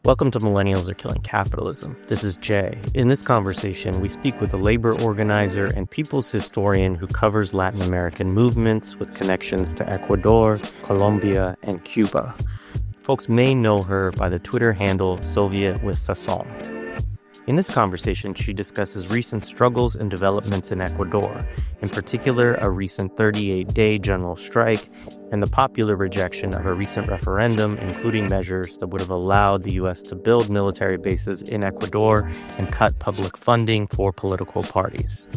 Welcome to Millennials Are Killing Capitalism. This is Jay. In this conversation, we speak with a labor organizer and people's historian who covers Latin American movements with connections to Ecuador, Colombia, and Cuba. Folks may know her by the Twitter handle Soviet with Sasson. In this conversation, she discusses recent struggles and developments in Ecuador, in particular a recent 38-day general strike and the popular rejection of a recent referendum, including measures that would have allowed the U.S. to build military bases in Ecuador and cut public funding for political parties.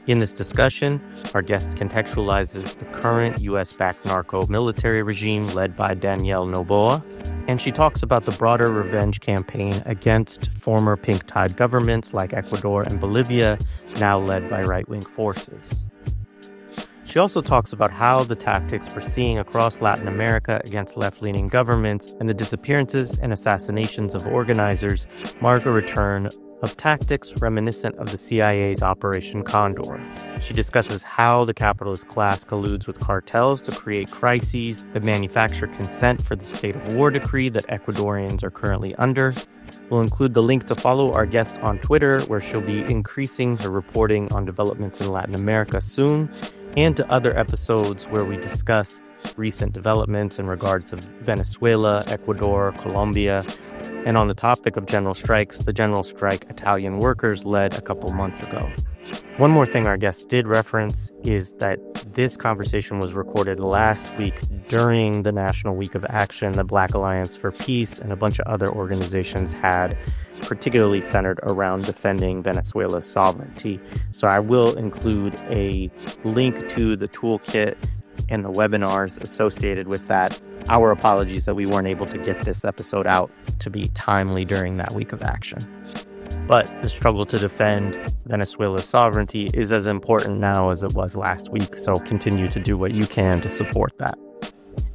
In this discussion, our guest contextualizes the current U.S.-backed narco-military regime led by Daniel Noboa, and she talks about the broader revenge campaign against former pink-tide governments like Ecuador and Bolivia, now led by right-wing forces. She also talks about how the tactics we're seeing across Latin America against left-leaning governments and the disappearances and assassinations of organizers mark a return of tactics reminiscent of the CIA's Operation Condor. She discusses how the capitalist class colludes with cartels to create crises that manufacture consent for the state of war decree that Ecuadorians are currently under. We'll include the link to follow our guest on Twitter, where she'll be increasing her reporting on developments in Latin America soon, and to other episodes where we discuss recent developments in regards to Venezuela, Ecuador, Colombia, and on the topic of general strikes, the general strike Italian workers led a couple months ago. One more thing our guest did reference is that this conversation was recorded last week during the National Week of Action that Black Alliance for Peace and a bunch of other organizations had, particularly centered around defending Venezuela's sovereignty. So I will include a link to the toolkit and the webinars associated with that. Our apologies that we weren't able to get this episode out to be timely during that week of action. But the struggle to defend Venezuela's sovereignty is as important now as it was last week, so continue to do what you can to support that.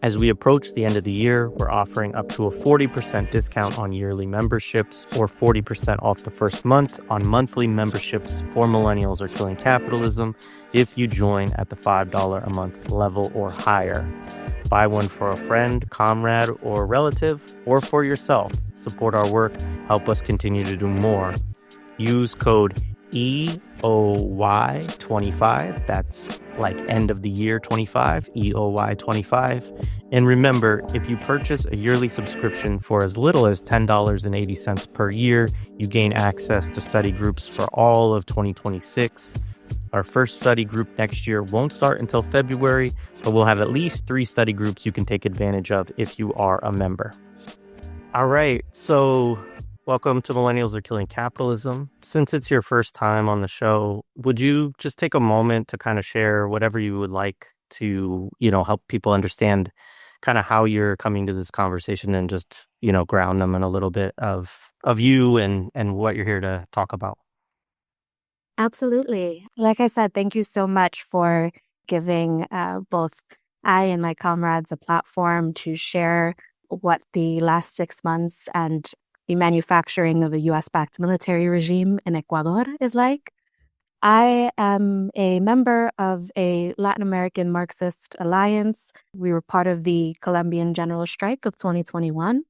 As we approach the end of the year, we're offering up to a 40% discount on yearly memberships or 40% off the first month on monthly memberships for Millennials Are Killing Capitalism if you join at the $5 a month level or higher. Buy one for a friend, comrade, or relative, or for yourself. Support our work. Help us continue to do more. Use code EOY25. That's like end of the year 25, EOY25. And remember, if you purchase a yearly subscription for as little as $10.80 per year, you gain access to study groups for all of 2026. Our first study group next year won't start until February, but we'll have at least 3 study groups you can take advantage of if you are a member. All right, so welcome to Millennials Are Killing Capitalism. Since it's your first time on the show, would you just take a moment to kind of share whatever you would like to, help people understand kind of how you're coming to this conversation and just, ground them in a little bit of you and what you're here to talk about? Absolutely. Like I said, thank you so much for giving both I and my comrades a platform to share what the last 6 months and the manufacturing of a U.S.-backed military regime in Ecuador is like. I am a member of a Latin American Marxist alliance. We were part of the Colombian general strike of 2021.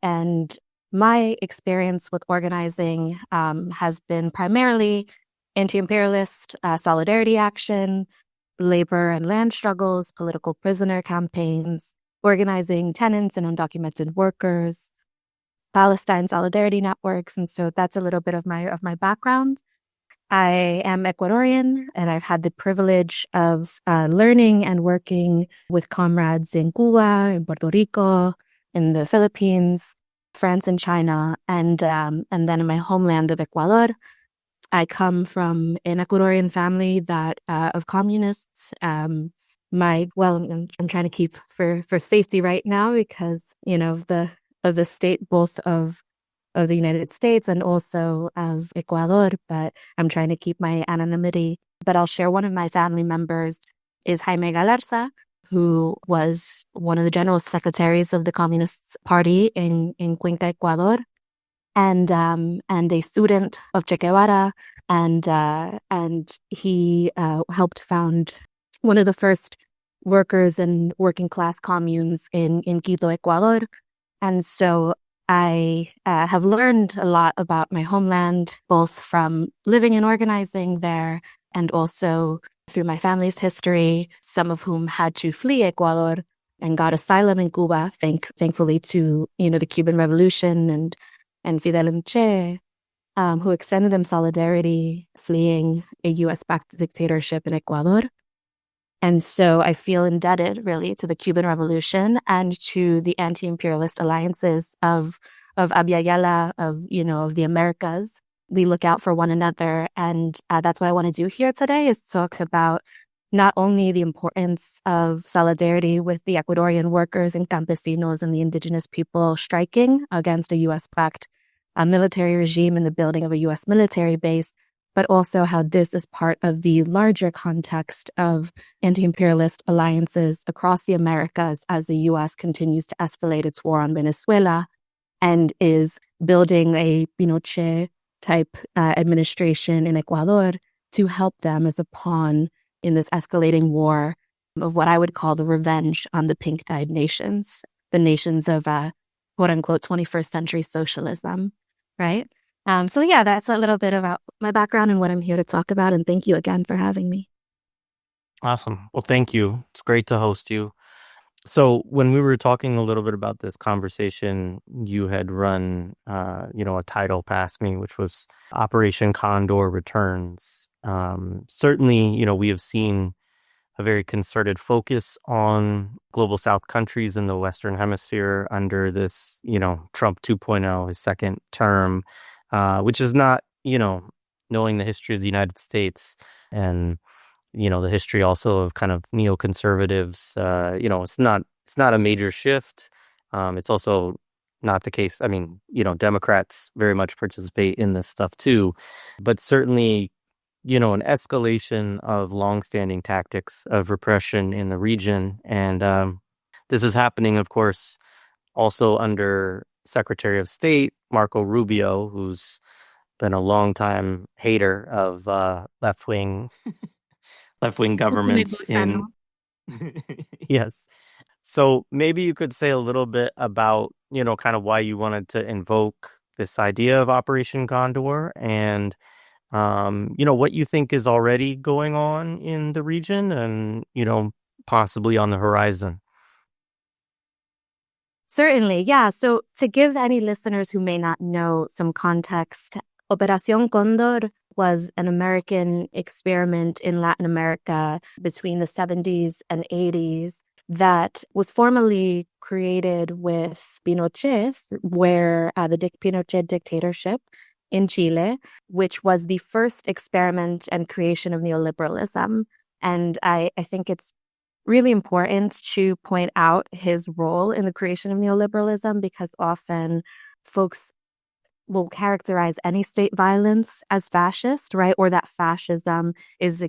And my experience with organizing has been primarily anti-imperialist solidarity action, labor and land struggles, political prisoner campaigns, organizing tenants and undocumented workers, Palestine solidarity networks. And so that's a little bit of my background. I am Ecuadorian, and I've had the privilege of learning and working with comrades in Cuba, in Puerto Rico, in the Philippines, France, and China, and then in my homeland of Ecuador. I come from an Ecuadorian family that of communists. I'm trying to keep for safety right now because of the state, both of the United States and also of Ecuador. But I'm trying to keep my anonymity. But I'll share one of my family members is Jaime Galarza, who was one of the general secretaries of the Communist Party in Cuenca, Ecuador. And a student of Che Guevara, and he helped found one of the first workers and working class communes in Quito, Ecuador. And so I have learned a lot about my homeland, both from living and organizing there and also through my family's history, some of whom had to flee Ecuador and got asylum in Cuba, thankfully to, the Cuban Revolution and Fidel and Che, who extended them solidarity, fleeing a U.S.-backed dictatorship in Ecuador. And so I feel indebted, really, to the Cuban Revolution and to the anti-imperialist alliances of Abya Yala, of the Americas. We look out for one another, and that's what I want to do here today, is talk about not only the importance of solidarity with the Ecuadorian workers and campesinos and the indigenous people striking against a U.S.-backed military regime and the building of a U.S. military base, but also how this is part of the larger context of anti-imperialist alliances across the Americas as the U.S. continues to escalate its war on Venezuela and is building a Pinochet-type administration in Ecuador to help them as a pawn in this escalating war of what I would call the revenge on the pink-dyed nations, the nations of quote-unquote 21st century socialism, right? So yeah, that's a little bit about my background and what I'm here to talk about. And thank you again for having me. Awesome. Well, thank you. It's great to host you. So when we were talking a little bit about this conversation, you had run, a title past me, which was Operation Condor Returns. Certainly, we have seen a very concerted focus on global South countries in the Western Hemisphere under this, Trump 2.0, his second term, which is not, knowing the history of the United States and the history also of kind of neoconservatives, it's not a major shift. It's also not the case. I mean, Democrats very much participate in this stuff too, but certainly, an escalation of longstanding tactics of repression in the region. And this is happening, of course, also under Secretary of State Marco Rubio, who's been a longtime hater of left-wing governments in yes. So maybe you could say a little bit about, kind of why you wanted to invoke this idea of Operation Condor and, what you think is already going on in the region and, possibly on the horizon. Certainly, yeah. So to give any listeners who may not know some context, Operación Condor was an American experiment in Latin America between the 70s and 80s that was formally created with Pinochet, where the Pinochet dictatorship in Chile, which was the first experiment and creation of neoliberalism. And I think it's really important to point out his role in the creation of neoliberalism because often folks will characterize any state violence as fascist, right? Or that fascism is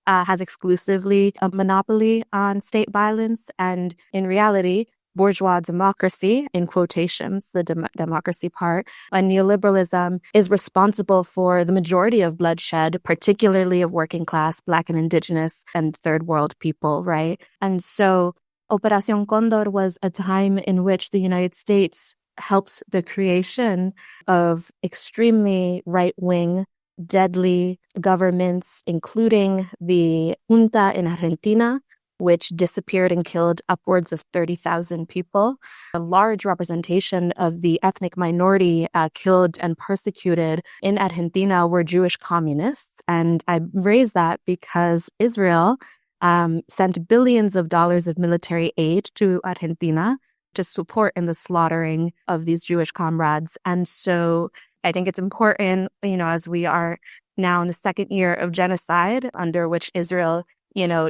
has exclusively a monopoly on state violence. And in reality, bourgeois democracy, in quotations, the democracy part, and neoliberalism is responsible for the majority of bloodshed, particularly of working class, Black and Indigenous and third world people, right? And so Operación Condor was a time in which the United States helps the creation of extremely right-wing, deadly governments, including the junta in Argentina, which disappeared and killed upwards of 30,000 people. A large representation of the ethnic minority killed and persecuted in Argentina were Jewish communists. And I raise that because Israel sent billions of dollars of military aid to Argentina to support in the slaughtering of these Jewish comrades. And so I think it's important, as we are now in the second year of genocide under which Israel,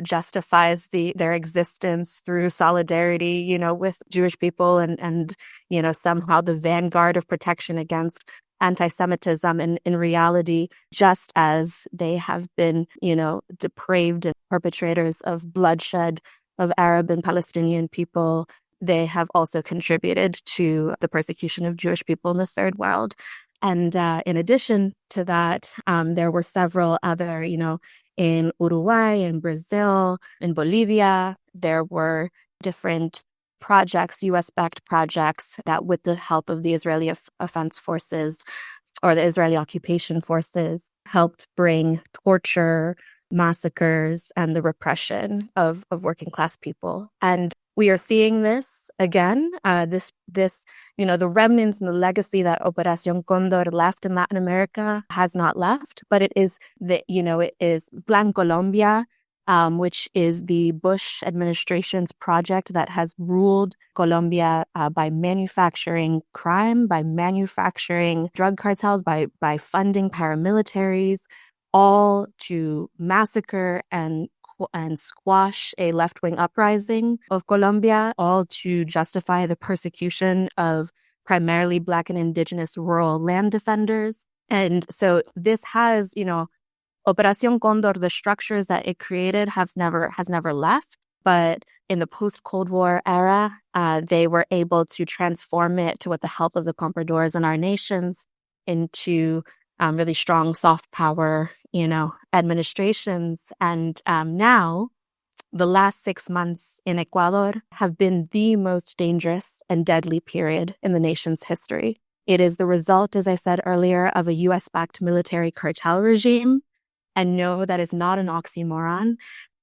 justifies their existence through solidarity, with Jewish people and somehow the vanguard of protection against anti-Semitism. And in reality, just as they have been, depraved and perpetrators of bloodshed of Arab and Palestinian people, they have also contributed to the persecution of Jewish people in the third world. And in addition to that, there were several other, in Uruguay, in Brazil, in Bolivia, there were different projects, US-backed projects that with the help of the Israeli Defense Forces or the Israeli occupation forces helped bring torture, massacres, and the repression of working class people. And we are seeing this again, the remnants and the legacy that Operación Condor left in Latin America has not left, but it is Plan Colombia, which is the Bush administration's project that has ruled Colombia by manufacturing crime, by manufacturing drug cartels, by funding paramilitaries, all to massacre and squash a left-wing uprising of Colombia, all to justify the persecution of primarily Black and indigenous rural land defenders. And so this has, Operación Condor, the structures that it created has never left. But in the post-Cold War era, they were able to transform it to, with the help of the compradors in our nations, into really strong soft power, administrations. And now, the last 6 months in Ecuador have been the most dangerous and deadly period in the nation's history. It is the result, as I said earlier, of a US-backed military cartel regime. And no, that is not an oxymoron,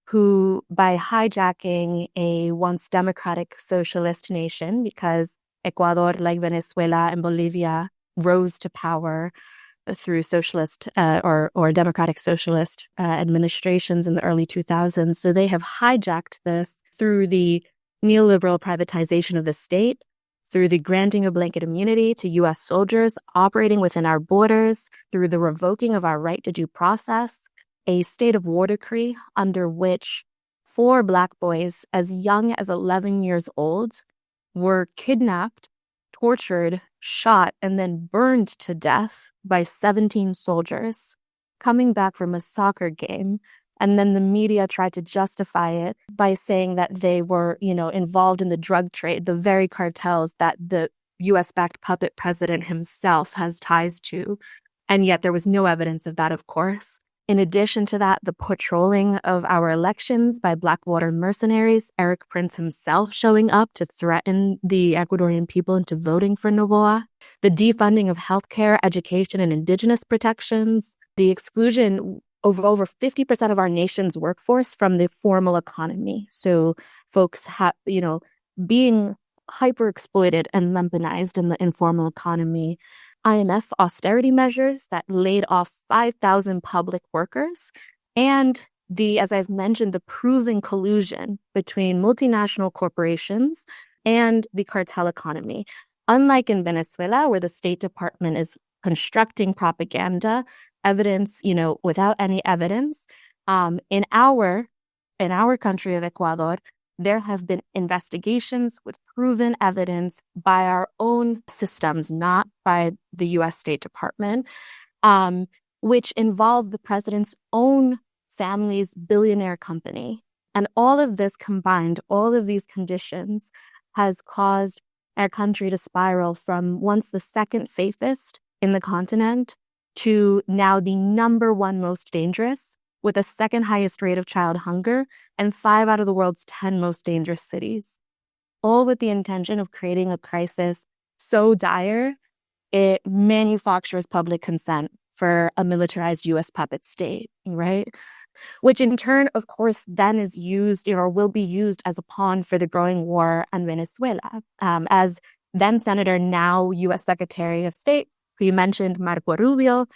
who, by hijacking a once democratic socialist nation, because Ecuador, like Venezuela and Bolivia, rose to power through socialist or democratic socialist administrations in the early 2000s. So they have hijacked this through the neoliberal privatization of the state, through the granting of blanket immunity to U.S. soldiers operating within our borders, through the revoking of our right to due process, a state of war decree under which 4 Black boys as young as 11 years old were kidnapped, tortured, shot, and then burned to death by 17 soldiers coming back from a soccer game. And then the media tried to justify it by saying that they were, involved in the drug trade, the very cartels that the US-backed puppet president himself has ties to. And yet there was no evidence of that, of course. In addition to that, the patrolling of our elections by Blackwater mercenaries, Eric Prince himself showing up to threaten the Ecuadorian people into voting for Noboa, the defunding of healthcare, education, and indigenous protections, the exclusion of over 50% of our nation's workforce from the formal economy. So folks being hyper-exploited and lumpenized in the informal economy. IMF austerity measures that laid off 5,000 public workers, and as I've mentioned, the proven collusion between multinational corporations and the cartel economy. Unlike in Venezuela, where the State Department is constructing propaganda, evidence, without any evidence, in our country of Ecuador, there have been investigations with proven evidence by our own systems, not by the U.S. State Department, which involve the president's own family's billionaire company. And all of this combined, all of these conditions, has caused our country to spiral from once the second safest in the continent to now the number 1 most dangerous, with the second highest rate of child hunger and 5 out of the world's 10 most dangerous cities, all with the intention of creating a crisis so dire it manufactures public consent for a militarized U.S. puppet state, right? Which in turn, of course, then is used, or will be used as a pawn for the growing war on Venezuela. As then Senator, now U.S. Secretary of State, who you mentioned, Marco Rubio,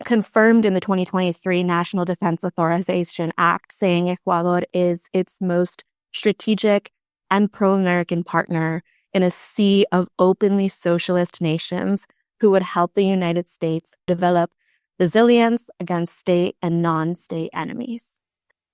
confirmed in the 2023 National Defense Authorization Act, saying Ecuador is its most strategic and pro-American partner in a sea of openly socialist nations who would help the United States develop resilience against state and non-state enemies.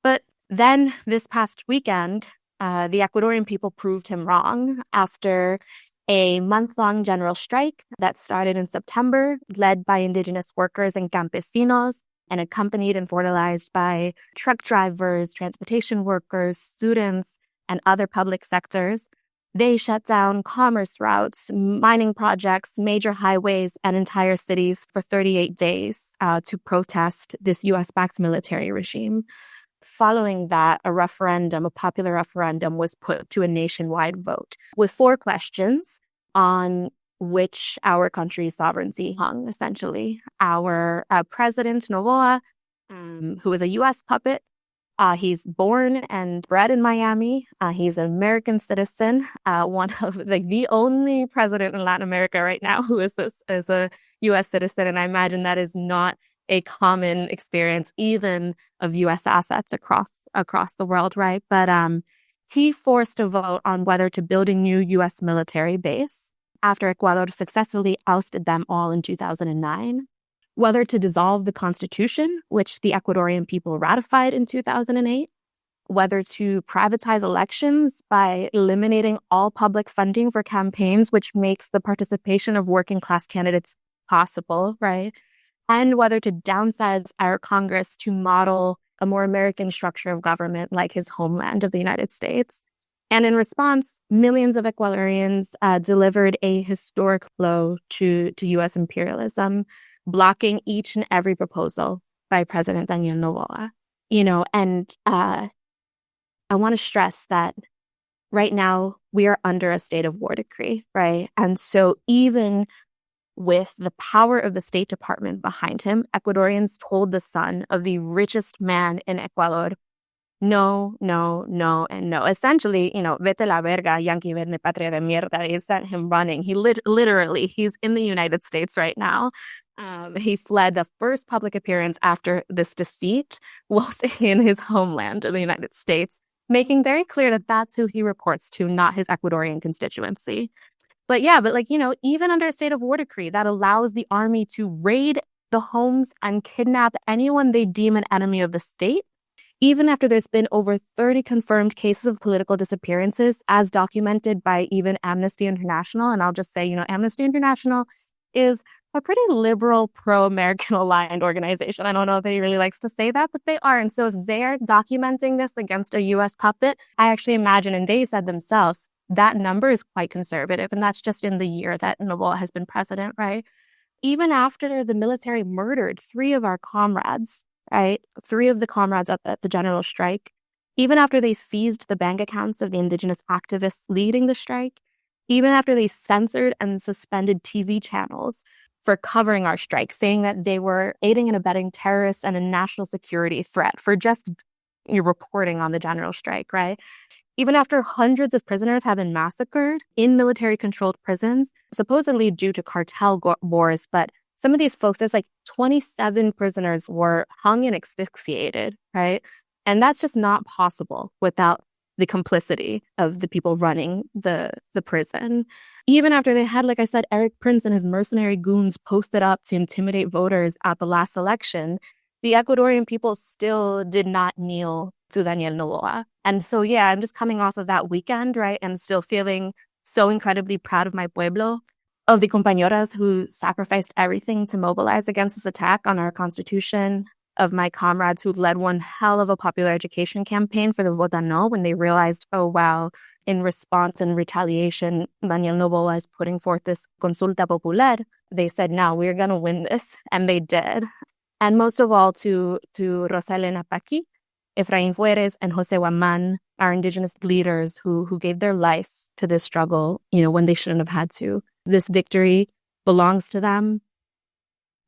But then this past weekend, the Ecuadorian people proved him wrong after a month-long general strike that started in September, led by indigenous workers and campesinos, and accompanied and fertilized by truck drivers, transportation workers, students, and other public sectors. They shut down commerce routes, mining projects, major highways, and entire cities for 38 days to protest this U.S.-backed military regime. following that, a popular referendum was put to a nationwide vote with 4 questions on which our country's sovereignty hung, essentially. Our president, Noboa, who is a U.S. puppet, he's born and bred in Miami. He's an American citizen, one of the only president in Latin America right now who is a U.S. citizen. And I imagine that is not a common experience, even of U.S. assets across the world, right? But he forced a vote on whether to build a new U.S. military base after Ecuador successfully ousted them all in 2009. Whether to dissolve the constitution, which the Ecuadorian people ratified in 2008, whether to privatize elections by eliminating all public funding for campaigns, which makes the participation of working class candidates possible, right? And whether to downsize our Congress to model a more American structure of government like his homeland of the United States. And in response, millions of Ecuadorians delivered a historic blow to U.S. imperialism, blocking each and every proposal by President Daniel Noboa. And I want to stress that right now we are under a state of war decree, right? And so even with the power of the State Department behind him, Ecuadorians told the son of the richest man in Ecuador, no, no, no, and no. Essentially, vete la verga, Yankee verde patria de mierda. They sent him running. He literally, he's in the United States right now. He fled. The first public appearance after this defeat was in his homeland of the United States, making very clear that that's who he reports to, not his Ecuadorian constituency. But even under a state of war decree that allows the army to raid the homes and kidnap anyone they deem an enemy of the state, even after there's been over 30 confirmed cases of political disappearances, as documented by even Amnesty International. And I'll just say, Amnesty International is a pretty liberal, pro-American aligned organization. I don't know if he really likes to say that, but they are. And so if they're documenting this against a U.S. puppet, I actually imagine, and they said themselves, that number is quite conservative. And that's just in the year that Noboa has been president, right? Even after the military murdered 3 of our comrades, right? 3 of the comrades at the general strike, even after they seized the bank accounts of the indigenous activists leading the strike, even after they censored and suspended TV channels for covering our strike, saying that they were aiding and abetting terrorists and a national security threat for just reporting on the general strike, right? Even after hundreds of prisoners have been massacred in military-controlled prisons, supposedly due to cartel wars, but some of these folks, there's 27 prisoners were hung and asphyxiated, right? And that's just not possible without the complicity of the people running the prison. Even after they had, like I said, Eric Prince and his mercenary goons posted up to intimidate voters at the last election, the Ecuadorian people still did not kneel to Daniel Noboa. And so, I'm just coming off of that weekend, right? And still feeling so incredibly proud of my pueblo, of the compañeras who sacrificed everything to mobilize against this attack on our constitution, of my comrades who led one hell of a popular education campaign for the Vota No when they realized, oh, wow, in response and retaliation, Daniel Noboa is putting forth this consulta popular. They said, no, we're going to win this. And they did. And most of all, to Rosalena Paqui, Efraín Fuertes, and Jose Guaman, our indigenous leaders who gave their life to this struggle, when they shouldn't have had to. This victory belongs to them.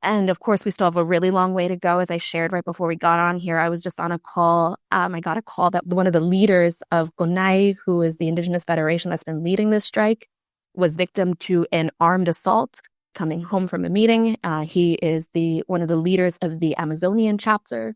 And of course, we still have a really long way to go. As I shared right before we got on here, I was just on a call. I got a call that one of the leaders of CONAI, who is the indigenous federation that's been leading this strike, was victim to an armed assault coming home from a meeting. He is one of the leaders of the Amazonian chapter.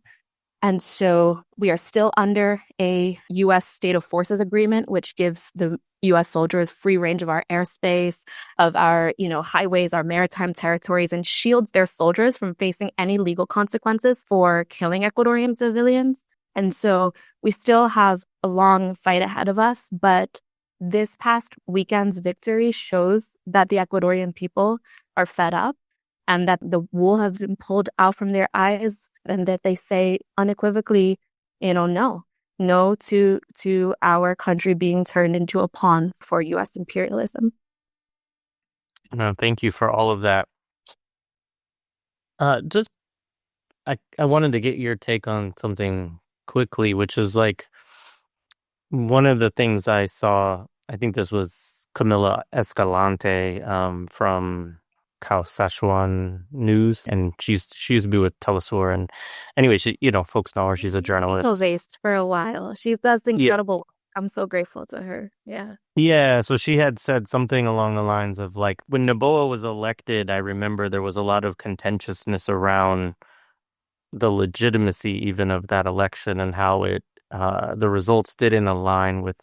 And so we are still under a U.S. state of forces agreement, which gives the U.S. soldiers free range of our airspace, of our, highways, our maritime territories, and shields their soldiers from facing any legal consequences for killing Ecuadorian civilians. And so we still have a long fight ahead of us, but this past weekend's victory shows that the Ecuadorian people are fed up, and that the wool has been pulled out from their eyes, and that they say unequivocally, no to our country being turned into a pawn for U.S. imperialism. No, thank you for all of that. I wanted to get your take on something quickly, which is like one of the things I saw. I think this was Camila Escalante from Sichuan News, and she used to be with Telesur. And anyway, she, folks know her. She's a journalist. Based for a while. She does incredible work. I'm so grateful to her. Yeah. Yeah, so she had said something along the lines of like, when Noboa was elected, I remember there was a lot of contentiousness around the legitimacy even of that election and how the results didn't align with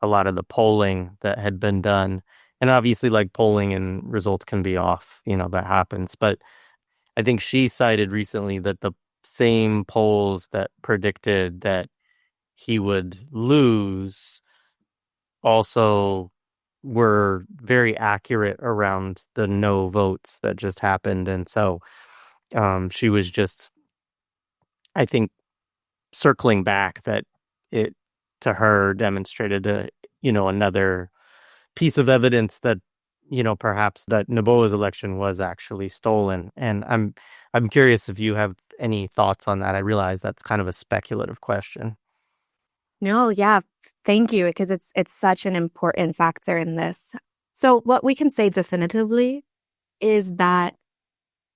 a lot of the polling that had been done. And obviously, like, polling and results can be off, that happens. But I think she cited recently that the same polls that predicted that he would lose also were very accurate around the no votes that just happened. And so she was just, I think, circling back that it, to her, demonstrated another piece of evidence that, perhaps that Noboa's election was actually stolen. And I'm curious if you have any thoughts on that. I realize that's kind of a speculative question. No, yeah, thank you, because it's such an important factor in this. So what we can say definitively is that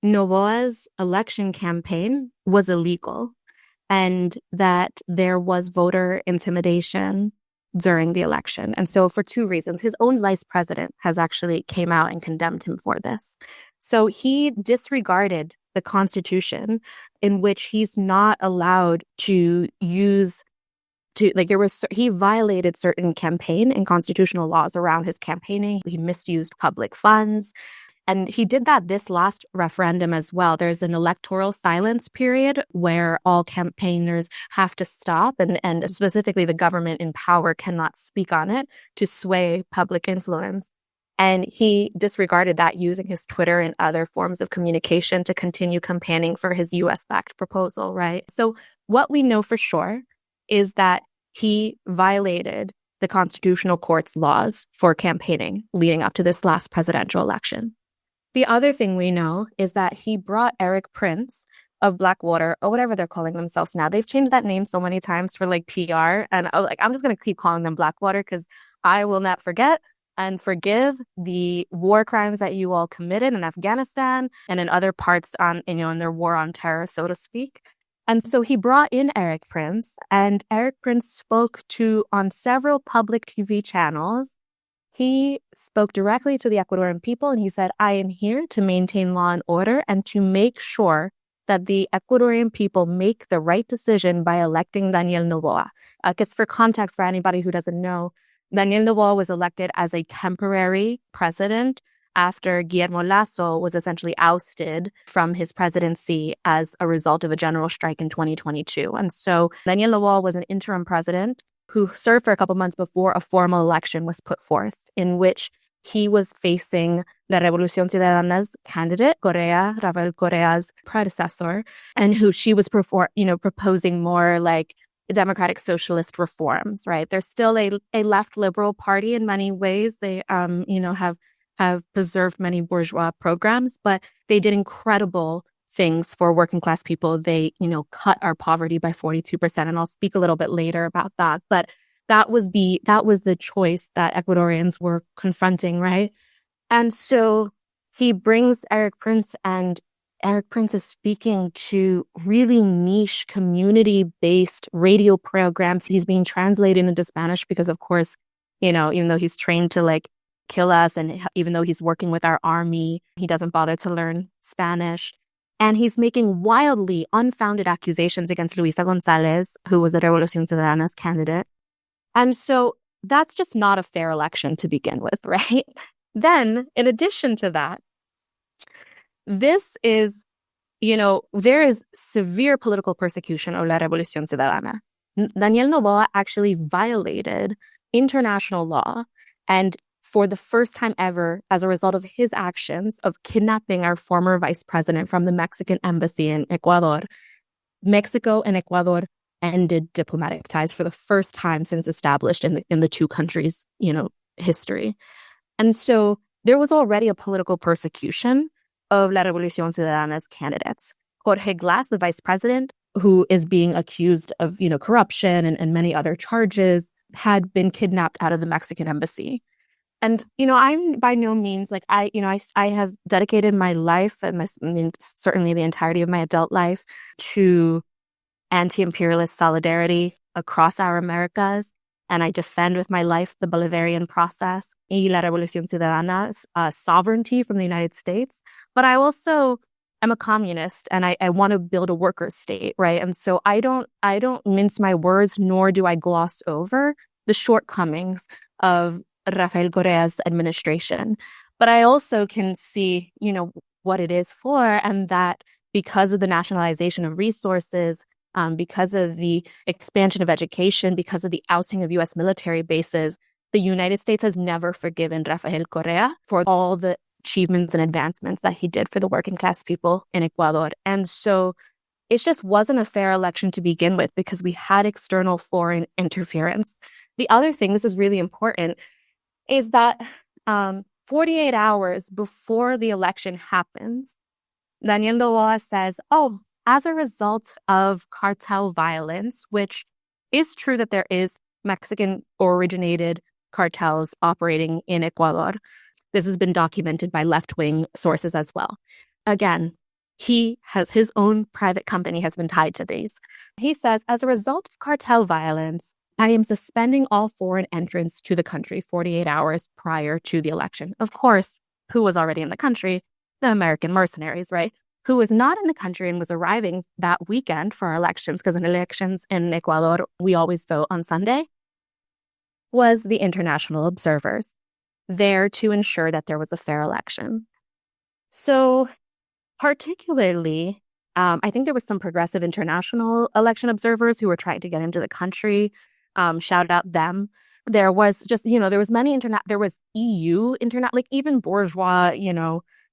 Noboa's election campaign was illegal and that there was voter intimidation during the election. And so for two reasons, his own vice president has actually came out and condemned him for this. So he disregarded the Constitution, in which he's not allowed to use he violated certain campaign and constitutional laws around his campaigning. He misused public funds. And he did that this last referendum as well. There's an electoral silence period where all campaigners have to stop, and specifically the government in power cannot speak on it to sway public influence. And he disregarded that, using his Twitter and other forms of communication to continue campaigning for his US-backed proposal, right? So what we know for sure is that he violated the constitutional court's laws for campaigning leading up to this last presidential election. The other thing we know is that he brought Eric Prince of Blackwater, or whatever they're calling themselves now. They've changed that name so many times for like PR. And I'm just going to keep calling them Blackwater because I will not forget and forgive the war crimes that you all committed in Afghanistan and in other parts in their war on terror, so to speak. And so he brought in Eric Prince, and Eric Prince spoke on several public TV channels. He spoke directly to the Ecuadorian people, and he said, I am here to maintain law and order and to make sure that the Ecuadorian people make the right decision by electing Daniel Noboa. Because for context, for anybody who doesn't know, Daniel Noboa was elected as a temporary president after Guillermo Lasso was essentially ousted from his presidency as a result of a general strike in 2022. And so Daniel Noboa was an interim president who served for a couple months before a formal election was put forth, in which he was facing La Revolución Ciudadana's candidate, Rafael Correa's predecessor, and who she was proposing more like democratic socialist reforms, right? They're still a left liberal party in many ways. They have preserved many bourgeois programs, but they did incredible things for working class people. They, cut our poverty by 42%. And I'll speak a little bit later about that. But that was the choice that Ecuadorians were confronting, right? And so he brings Eric Prince, and Eric Prince is speaking to really niche community-based radio programs. He's being translated into Spanish because, of course, even though he's trained to kill us, and even though he's working with our army, he doesn't bother to learn Spanish. And he's making wildly unfounded accusations against Luisa González, who was the Revolución Ciudadana's candidate. And so that's just not a fair election to begin with, right? Then, in addition to that, this is, there is severe political persecution of La Revolución Ciudadana. Daniel Noboa actually violated international law, and for the first time ever, as a result of his actions of kidnapping our former vice president from the Mexican embassy in Ecuador, Mexico and Ecuador ended diplomatic ties for the first time since established in the two countries' history. And so there was already a political persecution of La Revolución Ciudadana's candidates. Jorge Glass, the vice president, who is being accused of, corruption and many other charges, had been kidnapped out of the Mexican embassy. And, I'm by no means like I have dedicated my life and certainly the entirety of my adult life to anti-imperialist solidarity across our Americas. And I defend with my life the Bolivarian process y la Revolución Ciudadana, sovereignty from the United States. But I also am a communist and I want to build a worker state, right? And so I don't mince my words, nor do I gloss over the shortcomings of Rafael Correa's administration. But I also can see, what it is for, and that because of the nationalization of resources, because of the expansion of education, because of the ousting of U.S. military bases, the United States has never forgiven Rafael Correa for all the achievements and advancements that he did for the working class people in Ecuador. And so it just wasn't a fair election to begin with because we had external foreign interference. The other thing, this is really important, is that 48 hours before the election happens, Daniel Noboa says, as a result of cartel violence, which is true that there is Mexican-originated cartels operating in Ecuador. This has been documented by left-wing sources as well. Again, he has his own private company has been tied to these. He says, as a result of cartel violence, I am suspending all foreign entrance to the country 48 hours prior to the election. Of course, who was already in the country? The American mercenaries, right? Who was not in the country and was arriving that weekend for our elections, because in elections in Ecuador, we always vote on Sunday, was the international observers there to ensure that there was a fair election. So particularly, I think there was some progressive international election observers who were trying to get into the country. Shout out them. There was just, there was many there was EU like even bourgeois,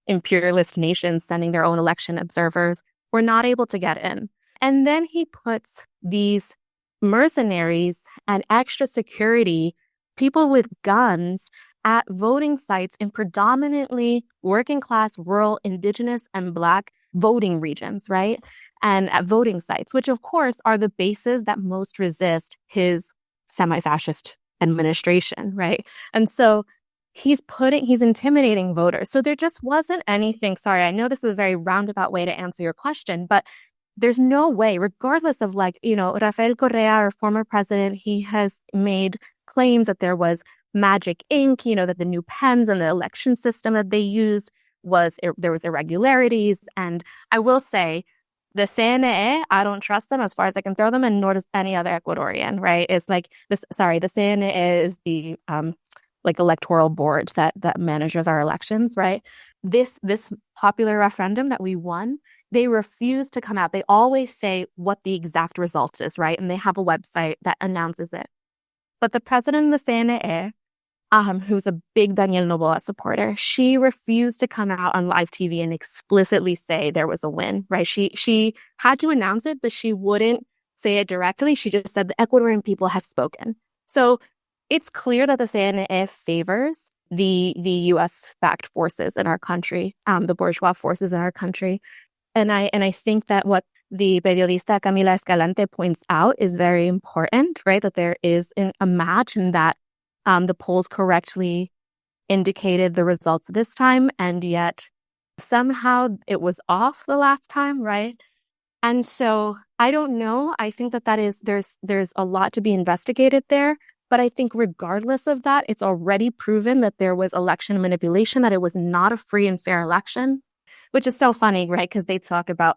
imperialist nations sending their own election observers were not able to get in. And then he puts these mercenaries and extra security, people with guns, at voting sites in predominantly working class, rural, indigenous, and Black voting regions, right? And at voting sites, which of course are the bases that most resist his semi-fascist administration, right? And so he's intimidating voters. So there just wasn't anything, sorry, I know this is a very roundabout way to answer your question, but there's no way, regardless of Rafael Correa, our former president, he has made claims that there was magic ink, that the new pens and the election system that they used there was irregularities. And I will say, the CNE, I don't trust them as far as I can throw them, and nor does any other Ecuadorian, right? It's like this, sorry, the CNE is the electoral board that manages our elections, right? This popular referendum that we won, they refuse to come out. They always say what the exact result is, right? And they have a website that announces it. But the president of the CNE, who's a big Daniel Noboa supporter, she refused to come out on live TV and explicitly say there was a win, right? She had to announce it, but she wouldn't say it directly. She just said the Ecuadorian people have spoken. So it's clear that the CNE favors the U.S.-backed forces in our country, the bourgeois forces in our country. And I think that what the periodista Camila Escalante points out is very important, right? That there is a match, and that the polls correctly indicated the results this time, and yet somehow it was off the last time, right? And so I don't know. I think that is there's a lot to be investigated there. But I think regardless of that, it's already proven that there was election manipulation, that it was not a free and fair election, which is so funny, right? Because they talk about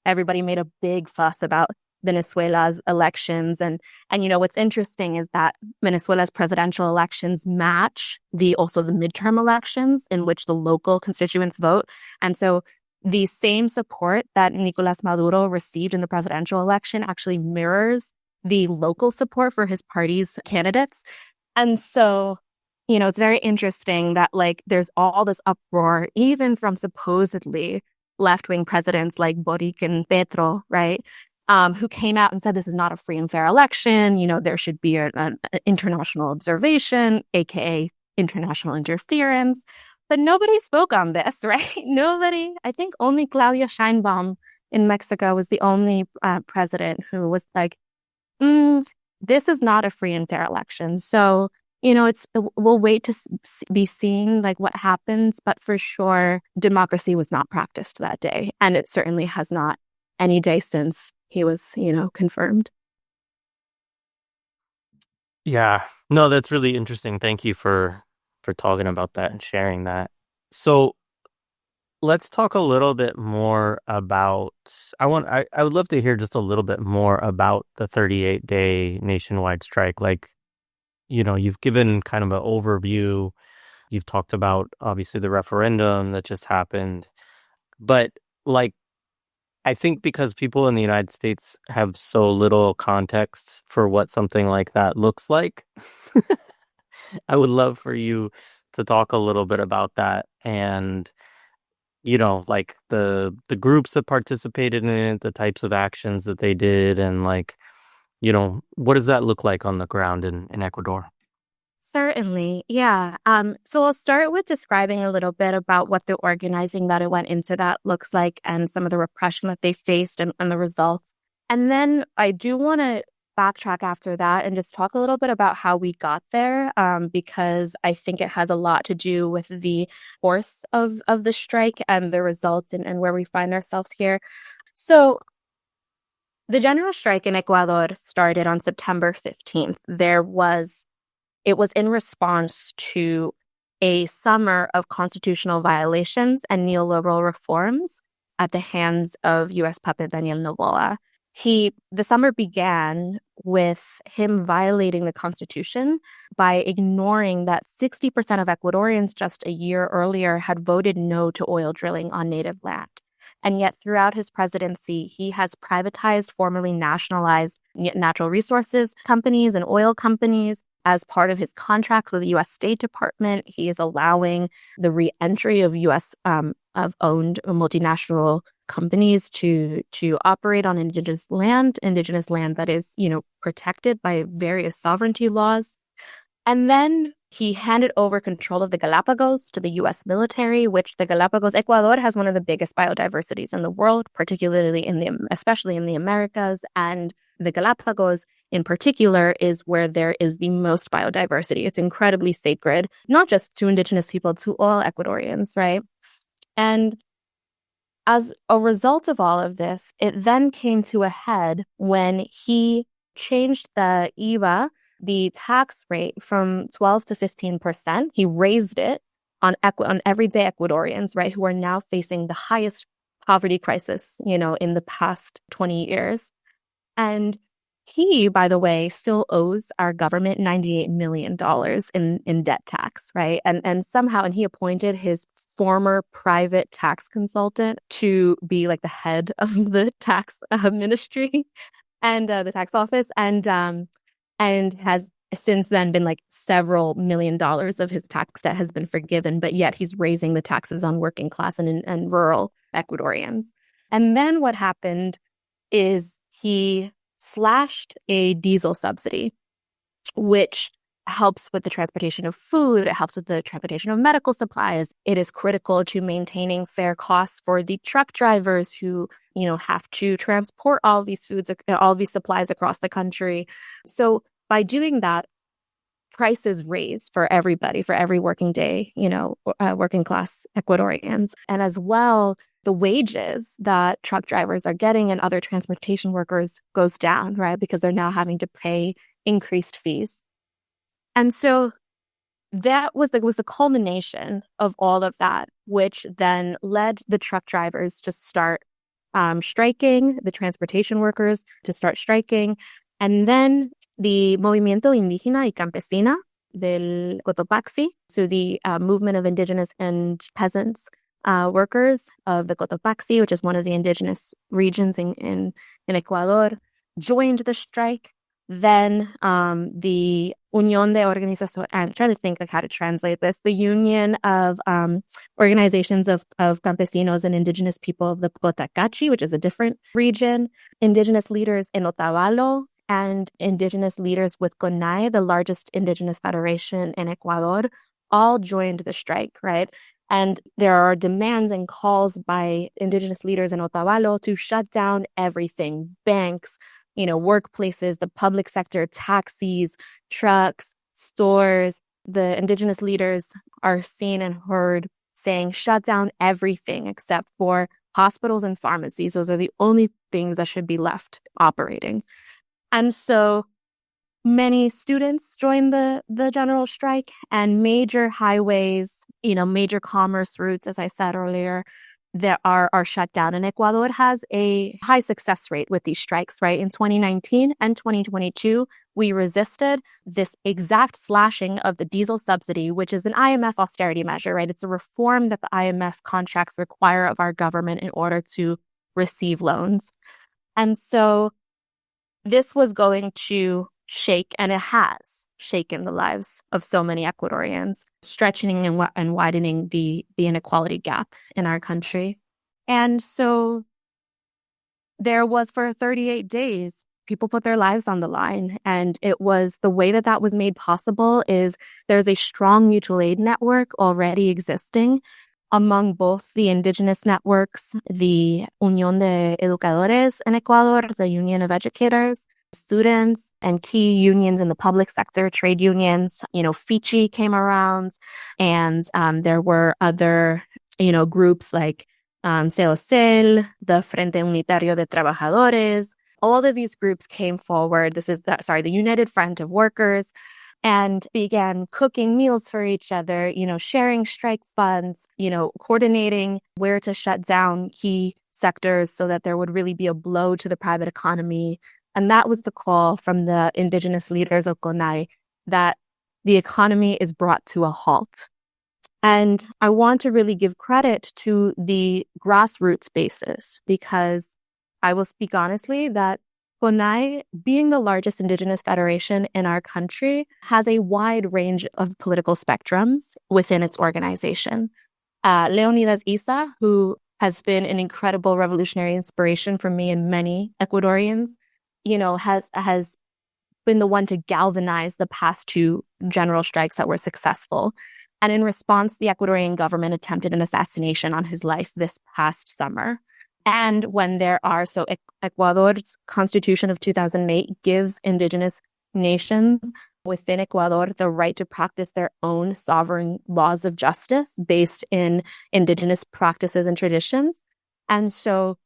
everybody made a big fuss about Venezuela's elections. And what's interesting is that Venezuela's presidential elections match also the midterm elections in which the local constituents vote. And so the same support that Nicolas Maduro received in the presidential election actually mirrors the local support for his party's candidates. And so, it's very interesting that there's all this uproar, even from supposedly left-wing presidents like Boric and Petro, right? Who came out and said this is not a free and fair election. There should be an international observation, aka international interference. But nobody spoke on this, right? Nobody. I think only Claudia Sheinbaum in Mexico was the only president who was like, this is not a free and fair election. So, we'll wait to be seeing like what happens. But for sure, democracy was not practiced that day. And it certainly has not any day since he was, confirmed. Yeah. No, that's really interesting. Thank you for talking about that and sharing that. So let's talk a little bit more about I would love to hear just a little bit more about the 38-day nationwide strike. Like, you've given kind of an overview. You've talked about obviously the referendum that just happened. But like, I think because people in the United States have so little context for what something like that looks like, I would love for you to talk a little bit about that and, like the groups that participated in it, the types of actions that they did, and like, what does that look like on the ground in Ecuador? Certainly. Yeah. So I'll start with describing a little bit about what the organizing that it went into that looks like and some of the repression that they faced and the results. And then I do want to backtrack after that and just talk a little bit about how we got there, because I think it has a lot to do with the course of the strike and the results and where we find ourselves here. So the general strike in Ecuador started on September 15th. It was in response to a summer of constitutional violations and neoliberal reforms at the hands of U.S. puppet Daniel Noboa. The summer began with him violating the Constitution by ignoring that 60% of Ecuadorians just a year earlier had voted no to oil drilling on native land. And yet throughout his presidency, he has privatized, formerly nationalized natural resources companies and oil companies. As part of his contracts with the U.S. State Department, he is allowing the re-entry of U.S. Of owned multinational companies to operate on indigenous land that is, protected by various sovereignty laws. And then he handed over control of the Galapagos to the U.S. military, which Ecuador has one of the biggest biodiversities in the world, especially in the Americas, and the Galapagos in particular is where there is the most biodiversity. It's incredibly sacred, not just to indigenous people, to all Ecuadorians, right? And as a result of all of this, it then came to a head when he changed the IVA, the tax rate, from 12 to 15%. He raised it on everyday Ecuadorians, right, who are now facing the highest poverty crisis, in the past 20 years. And he, by the way, still owes our government $98 million in debt tax, right? And somehow, and he appointed his former private tax consultant to be like the head of the tax ministry and the tax office, and has since then been like several $1 million of his tax debt has been forgiven, but yet he's raising the taxes on working class and rural Ecuadorians. And then what happened is he slashed a diesel subsidy, which helps with the transportation of food. It helps with the transportation of medical supplies. It is critical to maintaining fair costs for the truck drivers who, have to transport all these supplies across the country. So by doing that, prices raise for everybody, for every working day, working class Ecuadorians. And as well, the wages that truck drivers are getting and other transportation workers goes down, right? Because they're now having to pay increased fees. And so that was the culmination of all of that, which then led the truck drivers to start striking, the transportation workers to start striking. And then the Movimiento Indígena y Campesina del Cotopaxi, so the movement of indigenous and peasants workers of the Cotopaxi, which is one of the indigenous regions in Ecuador, joined the strike. Then the Unión de Organización, I'm trying to think like how to translate this, the Union of Organizations of Campesinos and Indigenous People of the Cotacachi, which is a different region, indigenous leaders in Otavalo, and indigenous leaders with CONAE, the largest indigenous federation in Ecuador, all joined the strike, right? And there are demands and calls by indigenous leaders in Otavalo to shut down everything, banks, workplaces, the public sector, taxis, trucks, stores. The indigenous leaders are seen and heard saying, shut down everything except for hospitals and pharmacies. Those are the only things that should be left operating. And so many students joined the general strike, and major highways, major commerce routes, as I said earlier, that are shut down. And Ecuador has a high success rate with these strikes, right? In 2019 and 2022, we resisted this exact slashing of the diesel subsidy, which is an IMF austerity measure, right? It's a reform that the IMF contracts require of our government in order to receive loans. And so this was going to shake, and it has shaken the lives of so many Ecuadorians, stretching and widening the inequality gap in our country. And so there was, for 38 days, people put their lives on the line. And it was the way that was made possible is there's a strong mutual aid network already existing among both the indigenous networks, the Unión de Educadores in Ecuador, the Union of Educators, students, and key unions in the public sector, trade unions. FICHI came around, and there were other, groups like CEOCEL, the Frente Unitario de Trabajadores. All of these groups came forward. This is the United Front of Workers, and began cooking meals for each other, sharing strike funds, coordinating where to shut down key sectors so that there would really be a blow to the private economy. And that was the call from the indigenous leaders of CONAI, that the economy is brought to a halt. And I want to really give credit to the grassroots basis, because I will speak honestly that CONAI, being the largest indigenous federation in our country, has a wide range of political spectrums within its organization. Leonidas Issa, who has been an incredible revolutionary inspiration for me and many Ecuadorians, has been the one to galvanize the past two general strikes that were successful. And in response, the Ecuadorian government attempted an assassination on his life this past summer. And when Ecuador's Constitution of 2008 gives indigenous nations within Ecuador the right to practice their own sovereign laws of justice based in indigenous practices and traditions. And so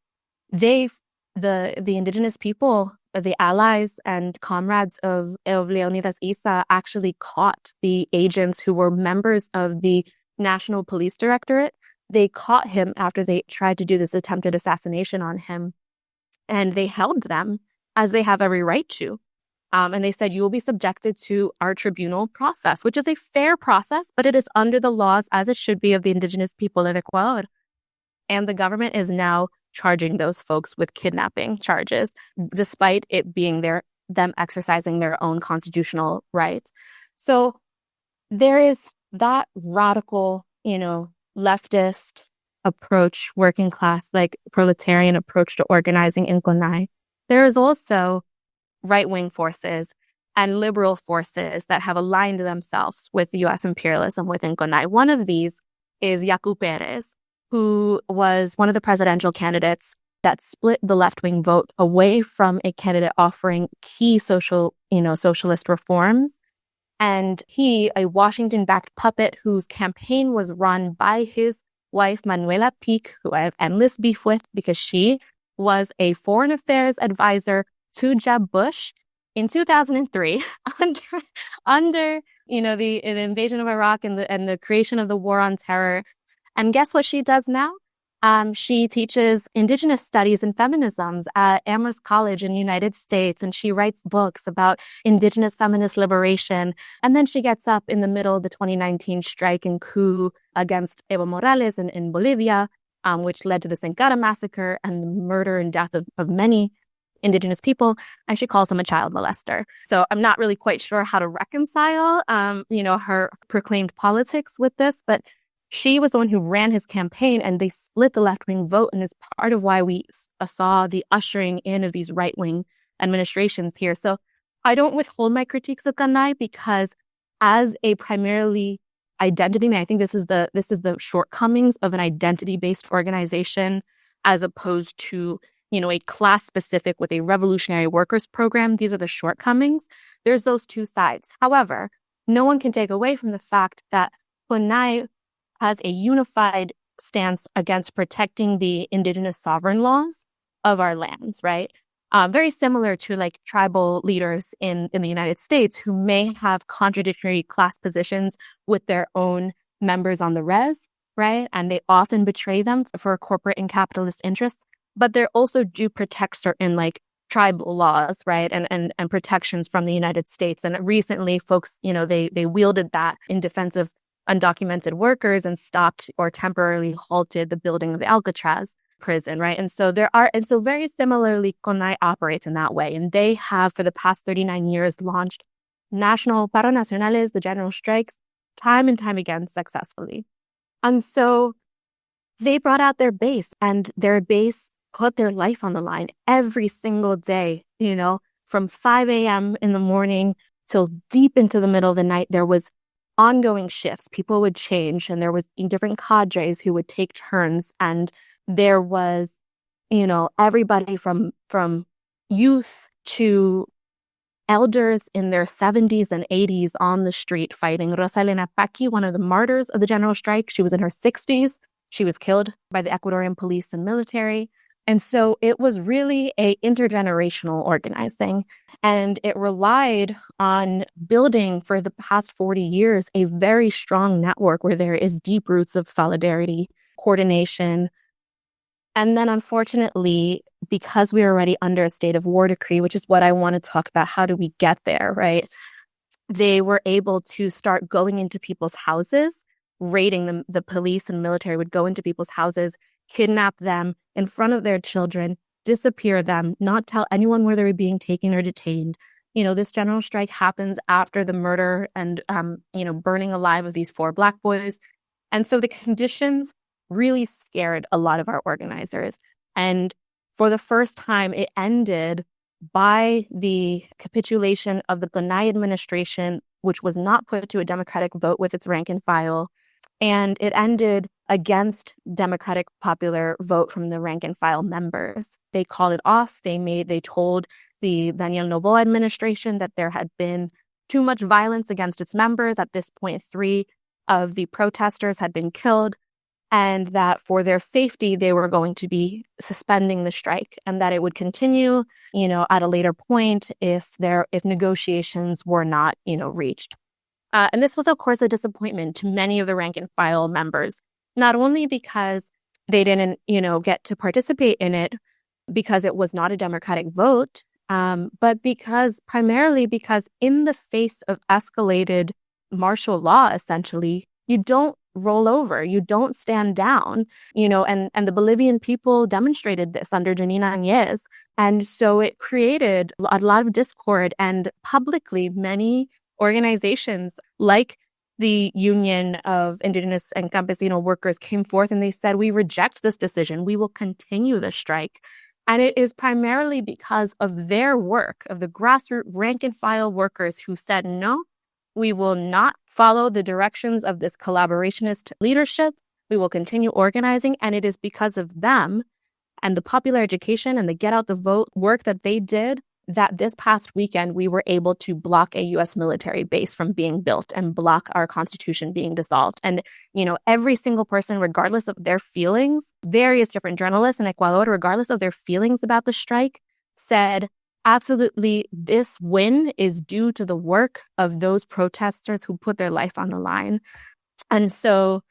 the indigenous people, the allies and comrades of Leonidas Issa, actually caught the agents who were members of the National Police Directorate. They caught him after they tried to do this attempted assassination on him, and they held them, as they have every right to. And they said, you will be subjected to our tribunal process, which is a fair process, but it is under the laws as it should be of the indigenous people of Ecuador. And the government is now charging those folks with kidnapping charges, despite it being them exercising their own constitutional right. So there is that radical, leftist approach, working class, like proletarian approach to organizing in CONAI. There is also right-wing forces and liberal forces that have aligned themselves with U.S. imperialism within CONAI. One of these is Yacu Perez, who was one of the presidential candidates that split the left-wing vote away from a candidate offering key socialist reforms. And he, a Washington-backed puppet whose campaign was run by his wife, Manuela Pique, who I have endless beef with because she was a foreign affairs advisor to Jeb Bush in 2003 under the invasion of Iraq and the creation of the war on terror. And guess what she does now? She teaches indigenous studies and feminisms at Amherst College in the United States, and she writes books about indigenous feminist liberation. And then she gets up in the middle of the 2019 strike and coup against Evo Morales in Bolivia, which led to the Sankara massacre and the murder and death of many indigenous people, and she calls him a child molester. So I'm not really quite sure how to reconcile, her proclaimed politics with this, but she was the one who ran his campaign, and they split the left-wing vote, and is part of why we saw the ushering in of these right-wing administrations here. So I don't withhold my critiques of CONAI, because as a primarily identity. And I think this is the shortcomings of an identity-based organization as opposed to, a class specific with a revolutionary workers program. These are the shortcomings. There's those two sides. However, no one can take away from the fact that CONAI has a unified stance against protecting the indigenous sovereign laws of our lands, right? Very similar to like tribal leaders in the United States who may have contradictory class positions with their own members on the res, right? And they often betray them for corporate and capitalist interests, but they also do protect certain like tribal laws, right? And protections from the United States. And recently folks, they wielded that in defense of undocumented workers and stopped or temporarily halted the building of Alcatraz prison, right? And so very similarly, CONAI operates in that way. And they have, for the past 39 years, launched national paro nacionales, the general strikes, time and time again successfully. And so they brought out their base, and their base put their life on the line every single day, from 5 a.m. in the morning till deep into the middle of the night. There was ongoing shifts. People would change, and there was different cadres who would take turns, and there was, everybody from youth to elders in their 70s and 80s on the street fighting. Rosa Elena Paqui, one of the martyrs of the general strike, she was in her 60s. She was killed by the Ecuadorian police and military. And so it was really a intergenerational organizing, and it relied on building for the past 40 years a very strong network where there is deep roots of solidarity, coordination. And then unfortunately, because we are already under a state of war decree, which is what I want to talk about, how do we get there, right? They were able to start going into people's houses, raiding them. The police and military would go into people's houses, kidnap them in front of their children, disappear them, not tell anyone where they were being taken or detained. This general strike happens after the murder and, burning alive of these 4 Black boys. And so the conditions really scared a lot of our organizers. And for the first time, it ended by the capitulation of the CONAI administration, which was not put to a democratic vote with its rank and file. And it ended against democratic popular vote from the rank and file members. They called it off. They told the Daniel Noboa administration that there had been too much violence against its members. At this point, 3 of the protesters had been killed, and that for their safety, they were going to be suspending the strike, and that it would continue, at a later point if negotiations were not, reached. And this was, of course, a disappointment to many of the rank and file members, not only because they didn't, get to participate in it because it was not a democratic vote, but primarily because in the face of escalated martial law, essentially, you don't roll over, you don't stand down, and the Bolivian people demonstrated this under Janina Añez. And so it created a lot of discord, and publicly many organizations like the Union of Indigenous and Campesino Workers came forth and they said, we reject this decision. We will continue the strike. And it is primarily because of their work, of the grassroots rank and file workers who said, no, we will not follow the directions of this collaborationist leadership. We will continue organizing. And it is because of them and the popular education and the get out the vote work that they did that this past weekend we were able to block a U.S. military base from being built and block our constitution being dissolved. And, every single person, regardless of their feelings, various different journalists in Ecuador, regardless of their feelings about the strike, said, absolutely, this win is due to the work of those protesters who put their life on the line. And so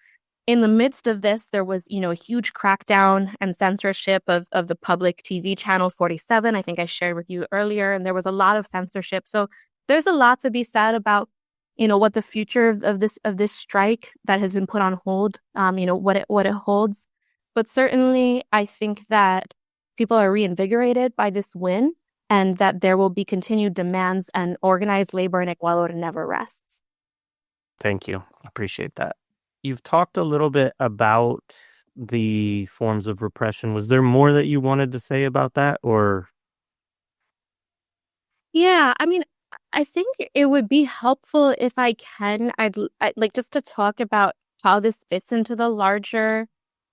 in the midst of this, there was, a huge crackdown and censorship of the public TV channel 47. I think I shared with you earlier, and there was a lot of censorship. So there's a lot to be said about, what the future of this strike that has been put on hold, what it holds. But certainly, I think that people are reinvigorated by this win, and that there will be continued demands, and organized labor in Ecuador never rests. Thank you. I appreciate that. You've talked a little bit about the forms of repression. Was there more that you wanted to say about that, or? Yeah, I think it would be helpful if I can. I'd like just to talk about how this fits into the larger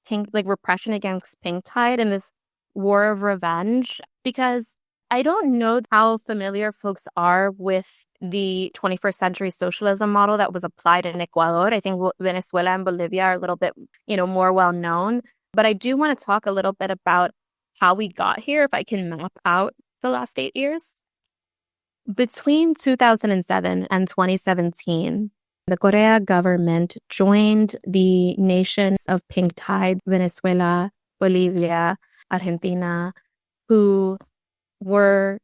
pink, like repression against pink tide and this war of revenge, because I don't know how familiar folks are with the 21st century socialism model that was applied in Ecuador. I think Venezuela and Bolivia are a little bit, more well known. But I do want to talk a little bit about how we got here, if I can map out the last 8 years. Between 2007 and 2017, the Correa government joined the nations of pink tide, Venezuela, Bolivia, Argentina, who were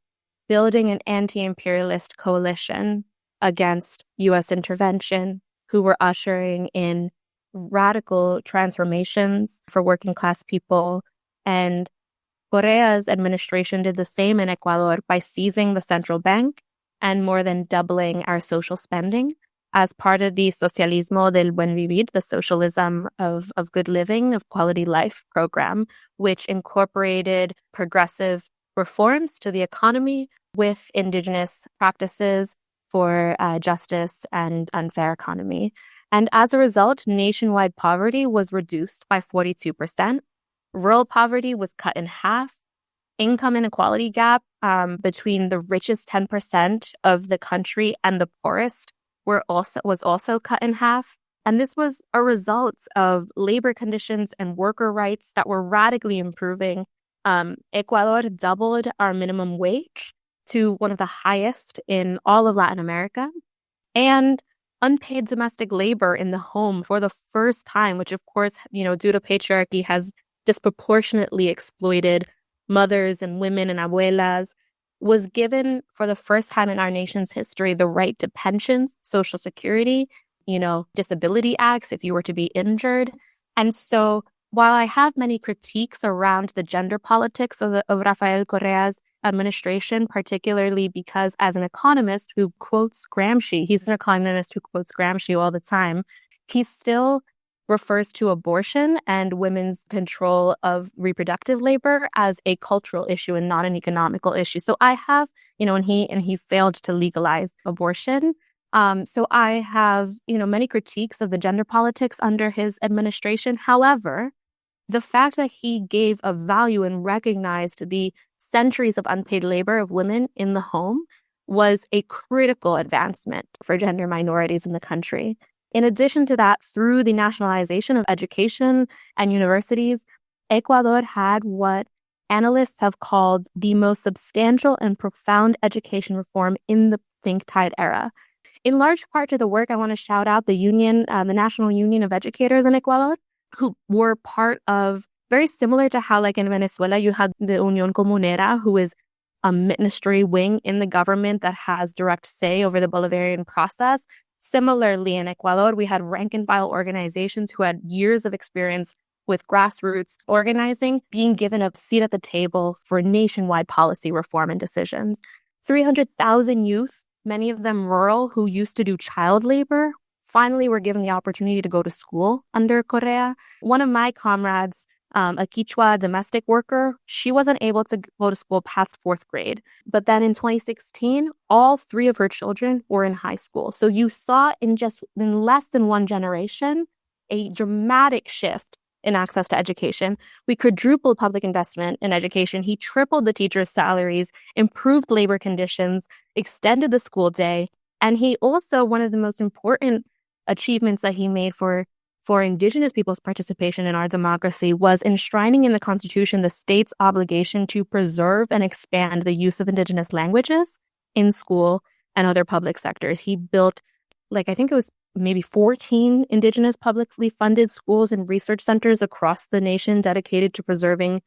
building an anti-imperialist coalition against U.S. intervention, who were ushering in radical transformations for working class people. And Correa's administration did the same in Ecuador by seizing the central bank and more than doubling our social spending as part of the Socialismo del Buen Vivir, the socialism of good living, of quality life program, which incorporated progressive reforms to the economy with indigenous practices for justice and unfair economy. And as a result, nationwide poverty was reduced by 42%. Rural poverty was cut in half. Income inequality gap between the richest 10% of the country and the poorest was also cut in half. And this was a result of labor conditions and worker rights that were radically improving. Ecuador doubled our minimum wage to one of the highest in all of Latin America. And unpaid domestic labor in the home for the first time, which of course, due to patriarchy has disproportionately exploited mothers and women and abuelas, was given for the first time in our nation's history the right to pensions, Social Security, disability acts if you were to be injured. And so while I have many critiques around the gender politics of Rafael Correa's administration, particularly because as an economist who quotes Gramsci, he's an economist who quotes Gramsci all the time, he still refers to abortion and women's control of reproductive labor as a cultural issue and not an economical issue. So I have, and he failed to legalize abortion. So I have, many critiques of the gender politics under his administration. However, the fact that he gave a value and recognized the centuries of unpaid labor of women in the home was a critical advancement for gender minorities in the country. In addition to that, through the nationalization of education and universities, Ecuador had what analysts have called the most substantial and profound education reform in the pink tide era. In large part to the work, I want to shout out the the National Union of Educators in Ecuador, who were part of, very similar to how like in Venezuela, you had the Unión Comunera, who is a ministry wing in the government that has direct say over the Bolivarian process. Similarly, in Ecuador, we had rank and file organizations who had years of experience with grassroots organizing being given a seat at the table for nationwide policy reform and decisions. 300,000 youth, many of them rural, who used to do child labor, finally were given the opportunity to go to school under Correa. One of my comrades, a Quichua domestic worker, she wasn't able to go to school past 4th grade. But then in 2016, all 3 of her children were in high school. So you saw in less than one generation, a dramatic shift in access to education. We quadrupled public investment in education. He tripled the teachers' salaries, improved labor conditions, extended the school day. And he also, one of the most important achievements that he made for indigenous people's participation in our democracy was enshrining in the Constitution the state's obligation to preserve and expand the use of indigenous languages in school and other public sectors. He built, I think it was maybe 14 indigenous publicly funded schools and research centers across the nation dedicated to preserving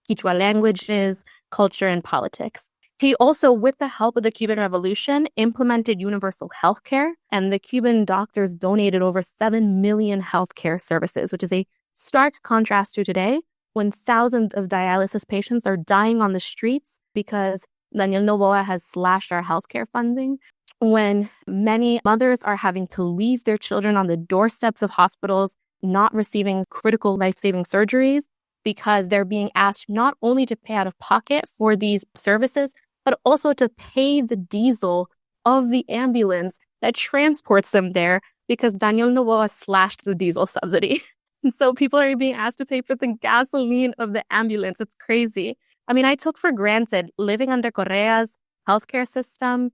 Quichua languages, culture, and politics. He also, with the help of the Cuban Revolution, implemented universal health care, and the Cuban doctors donated over 7 million healthcare services, which is a stark contrast to today, when thousands of dialysis patients are dying on the streets because Daniel Noboa has slashed our healthcare funding, when many mothers are having to leave their children on the doorsteps of hospitals, not receiving critical life-saving surgeries because they're being asked not only to pay out of pocket for these services, but also to pay the diesel of the ambulance that transports them there because Daniel Noboa slashed the diesel subsidy. And so people are being asked to pay for the gasoline of the ambulance. It's crazy. I mean, I took for granted living under Correa's healthcare system.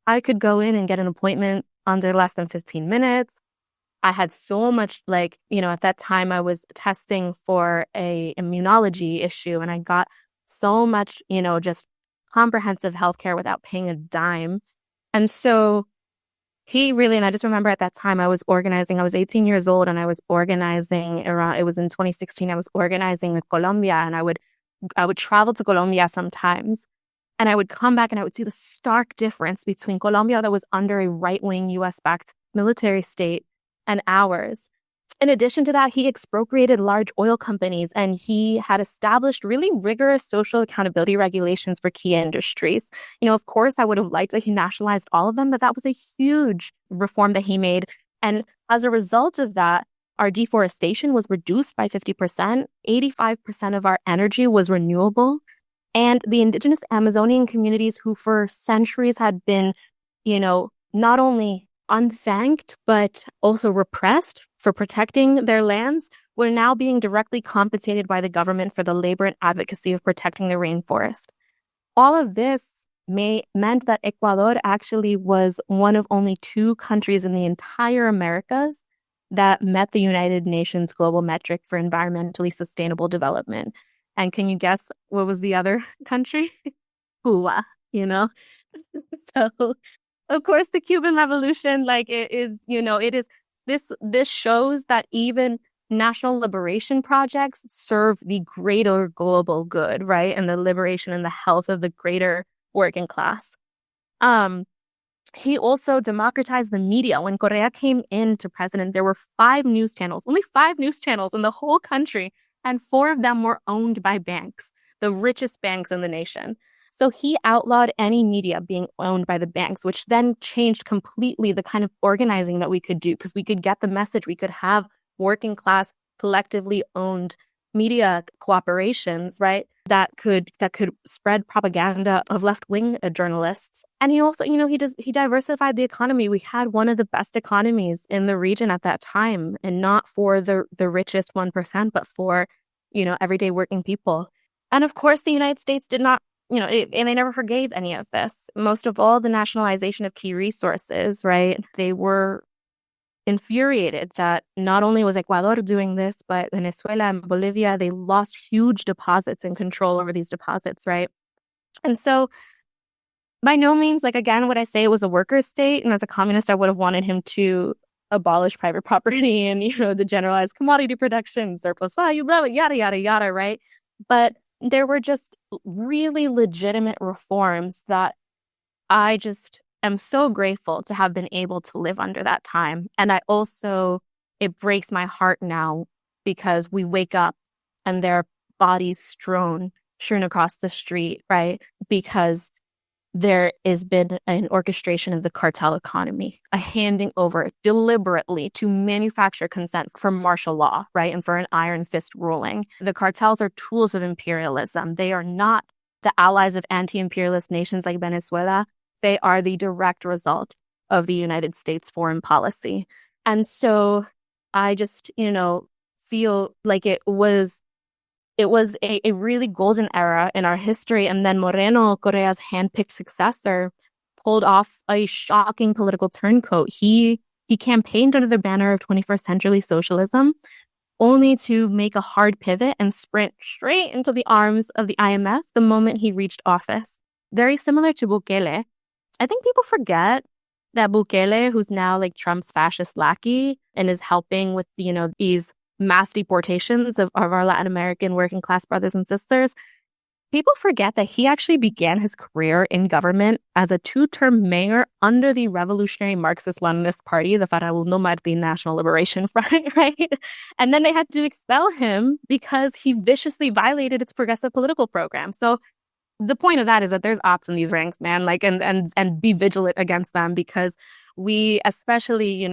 I could go in and get an appointment under less than 15 minutes. I had so much, at that time I was testing for a immunology issue, and I got so much, just comprehensive healthcare without paying a dime. And so and I just remember at that time I was 18 years old, and I was organizing it was in 2016, I was organizing with Colombia, and I would travel to Colombia sometimes, and I would come back and I would see the stark difference between Colombia that was under a right-wing US-backed military state and ours. In addition to that, he expropriated large oil companies, and he had established really rigorous social accountability regulations for key industries. Of course, I would have liked that he nationalized all of them, but that was a huge reform that he made. And as a result of that, our deforestation was reduced by 50%. 85% of our energy was renewable. And the indigenous Amazonian communities who for centuries had been, not only unthanked, but also repressed for protecting their lands, were now being directly compensated by the government for the labor and advocacy of protecting the rainforest. All of this meant that Ecuador actually was one of only 2 countries in the entire Americas that met the United Nations global metric for environmentally sustainable development. And can you guess what was the other country? Cuba, So, of course, the Cuban Revolution, this shows that even national liberation projects serve the greater global good, right? And the liberation and the health of the greater working class. He also democratized the media. When Correa came into president, there were 5 news channels, only 5 news channels in the whole country, and 4 of them were owned by banks, the richest banks in the nation. So he outlawed any media being owned by the banks, which then changed completely the kind of organizing that we could do, because we could get the message. We could have working class, collectively owned media cooperations, right? That could spread propaganda of left-wing journalists. And he also, he diversified the economy. We had one of the best economies in the region at that time, and not for the richest 1%, but for, everyday working people. And of course, the United States did not, and they never forgave any of this. Most of all, the nationalization of key resources, right? They were infuriated that not only was Ecuador doing this, but Venezuela and Bolivia, they lost huge deposits and control over these deposits, right? And so by no means, again, would I say it was a worker state. And as a communist, I would have wanted him to abolish private property and, the generalized commodity production, surplus value, blah, blah, yada, yada, yada, right? But there were just really legitimate reforms that I just am so grateful to have been able to live under that time. And it breaks my heart now because we wake up and there are bodies strewn across the street, right? Because there has been an orchestration of the cartel economy, a handing over deliberately to manufacture consent for martial law, right? And for an iron fist ruling. The cartels are tools of imperialism. They are not the allies of anti-imperialist nations like Venezuela. They are the direct result of the United States foreign policy. And so I just, feel like it was a really golden era in our history. And then Moreno, Correa's handpicked successor, pulled off a shocking political turncoat. He campaigned under the banner of 21st century socialism, only to make a hard pivot and sprint straight into the arms of the IMF the moment he reached office. Very similar to Bukele. I think people forget that Bukele, who's now like Trump's fascist lackey and is helping with, these mass deportations of our Latin American working class brothers and sisters, people forget that he actually began his career in government as a 2-term mayor under the revolutionary Marxist-Leninist party, the Farabundo Martín National Liberation Front, right? And then they had to expel him because he viciously violated its progressive political program. So the point of that is that there's ops in these ranks, man, and be vigilant against them, because we, especially,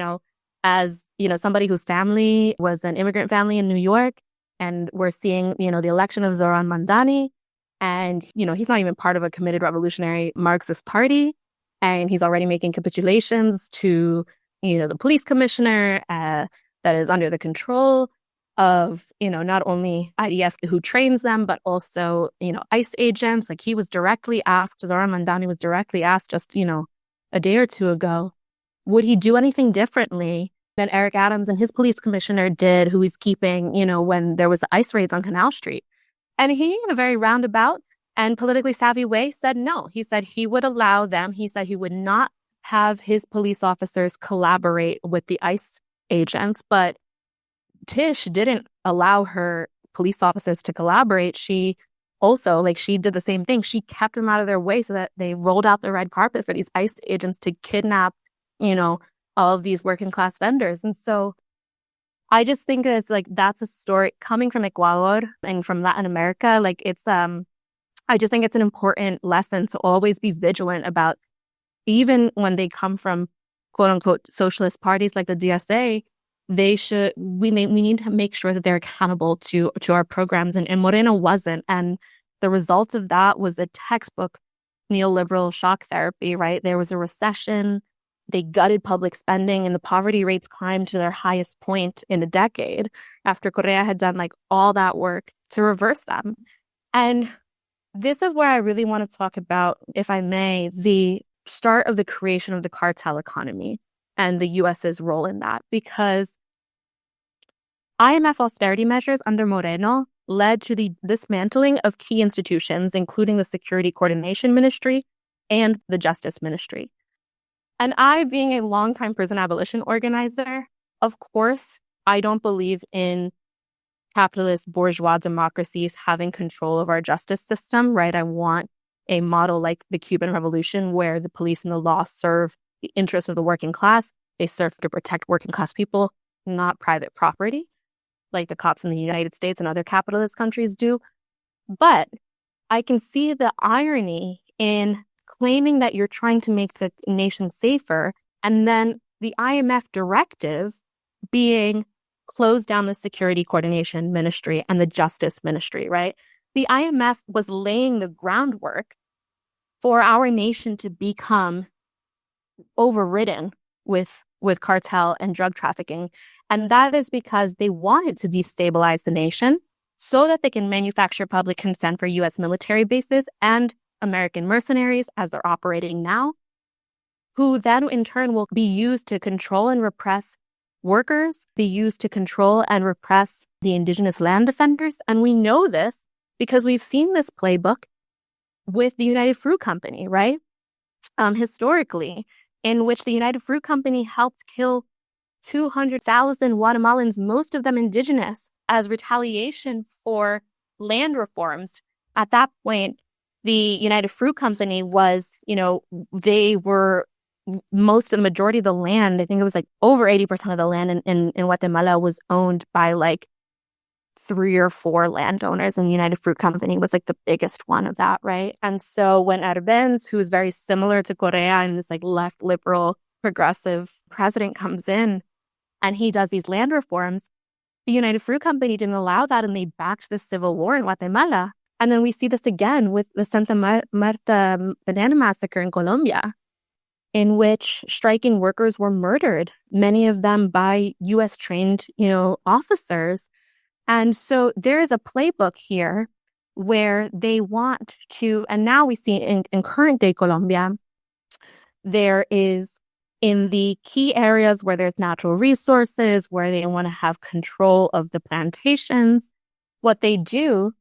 as, somebody whose family was an immigrant family in New York, and we're seeing, the election of Zoran Mandani, and, he's not even part of a committed revolutionary Marxist party. And he's already making capitulations to, the police commissioner that is under the control of, not only IDF who trains them, but also, ICE agents. Like he was directly asked, Zara Mandani was directly asked just, a day or two ago, would he do anything differently than Eric Adams and his police commissioner did, who he's keeping, when there was the ICE raids on Canal Street? And he, in a very roundabout and politically savvy way, said no. He said he would allow them. He said he would not have his police officers collaborate with the ICE agents. But Tish didn't allow her police officers to collaborate. She also, she did the same thing. She kept them out of their way so that they rolled out the red carpet for these ICE agents to kidnap, all of these working class vendors. And so I just think it's that's a story coming from Ecuador and from Latin America. I just think it's an important lesson to always be vigilant about, even when they come from quote unquote socialist parties like the DSA, we need to make sure that they're accountable to our programs. And Moreno wasn't. And the result of that was a textbook neoliberal shock therapy, right? There was a recession. They gutted public spending and the poverty rates climbed to their highest point in a decade after Correa had done all that work to reverse them. And this is where I really want to talk about, if I may, the start of the creation of the cartel economy and the US's role in that, because IMF austerity measures under Moreno led to the dismantling of key institutions, including the Security Coordination Ministry and the Justice Ministry. And I, being a longtime prison abolition organizer, of course, I don't believe in capitalist bourgeois democracies having control of our justice system, right? I want a model like the Cuban Revolution where the police and the law serve the interests of the working class. They serve to protect working class people, not private property, like the cops in the United States and other capitalist countries do. But I can see the irony in claiming that you're trying to make the nation safer, and then the IMF directive being close down the Security Coordination Ministry and the Justice Ministry, right? The IMF was laying the groundwork for our nation to become overridden with cartel and drug trafficking. And that is because they wanted to destabilize the nation so that they can manufacture public consent for U.S. military bases and American mercenaries, as they're operating now, who then in turn will be used to control and repress workers, be used to control and repress the indigenous land defenders. And we know this because we've seen this playbook with the United Fruit Company, right? Historically, in which the United Fruit Company helped kill 200,000 Guatemalans, most of them indigenous, as retaliation for land reforms. At that point, the United Fruit Company was, they were most of the majority of the land. I think it was over 80% of the land in Guatemala was owned by 3 or 4 landowners, and the United Fruit Company was the biggest one of that, right? And so when Arbenz, who is very similar to Correa and this left liberal progressive president, comes in and he does these land reforms, the United Fruit Company didn't allow that, and they backed the civil war in Guatemala. And then we see this again with the Santa Marta banana massacre in Colombia, in which striking workers were murdered, many of them by U.S. trained, officers. And so there is a playbook here where they want to, and now we see in current day Colombia, there is in the key areas where there's natural resources, where they want to have control of the plantations, what they do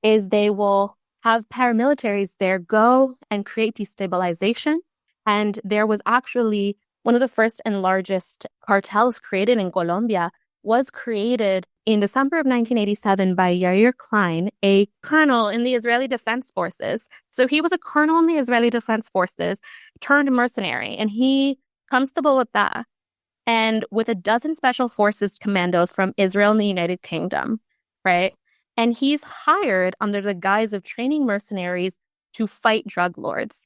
is they will have paramilitaries there go and create destabilization. And there was actually one of the first and largest cartels created in Colombia was created in December of 1987 by Yair Klein, a colonel in the Israeli Defense Forces. So he was a colonel in the Israeli Defense Forces turned mercenary, and he comes to Bogota and with a dozen special forces commandos from Israel and the United Kingdom, right? And he's hired under the guise of training mercenaries to fight drug lords.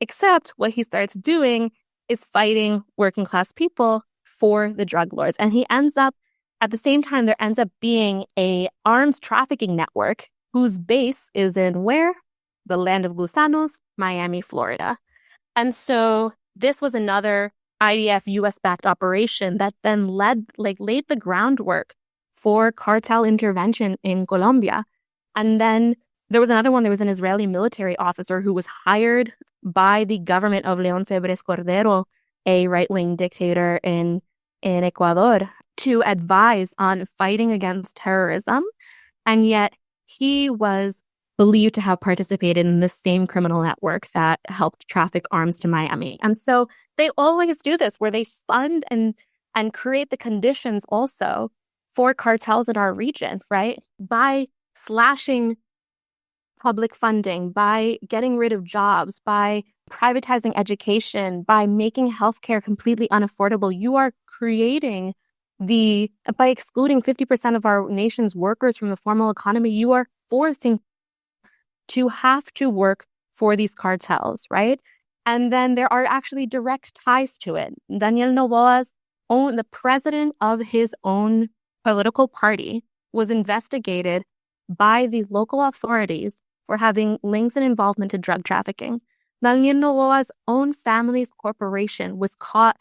Except what he starts doing is fighting working class people for the drug lords. And he ends up, at the same time, there ends up being a arms trafficking network whose base is in where? The land of Gusanos, Miami, Florida. And so this was another IDF US-backed operation that then laid the groundwork for cartel intervention in Colombia. And then there was another one. There was an Israeli military officer who was hired by the government of León Febres Cordero, a right-wing dictator in Ecuador, to advise on fighting against terrorism. And yet he was believed to have participated in the same criminal network that helped traffic arms to Miami. And so they always do this, where they fund and create the conditions also for cartels in our region, right? By slashing public funding, by getting rid of jobs, by privatizing education, by making healthcare completely unaffordable, you are creating by excluding 50% of our nation's workers from the formal economy, you are forcing to have to work for these cartels, right? And then there are actually direct ties to it. Daniel Noboa's the president of his own political party, was investigated by the local authorities for having links and involvement to drug trafficking. Daniel Noboa's own family's corporation was caught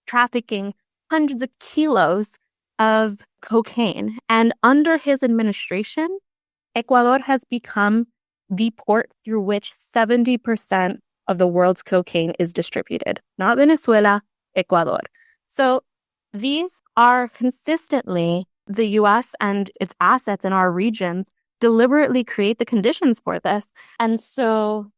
trafficking hundreds of kilos of cocaine. And under his administration, Ecuador has become the port through which 70% of the world's cocaine is distributed. Not Venezuela, Ecuador. So these are consistently the US and its assets in our regions deliberately create the conditions for this. And so,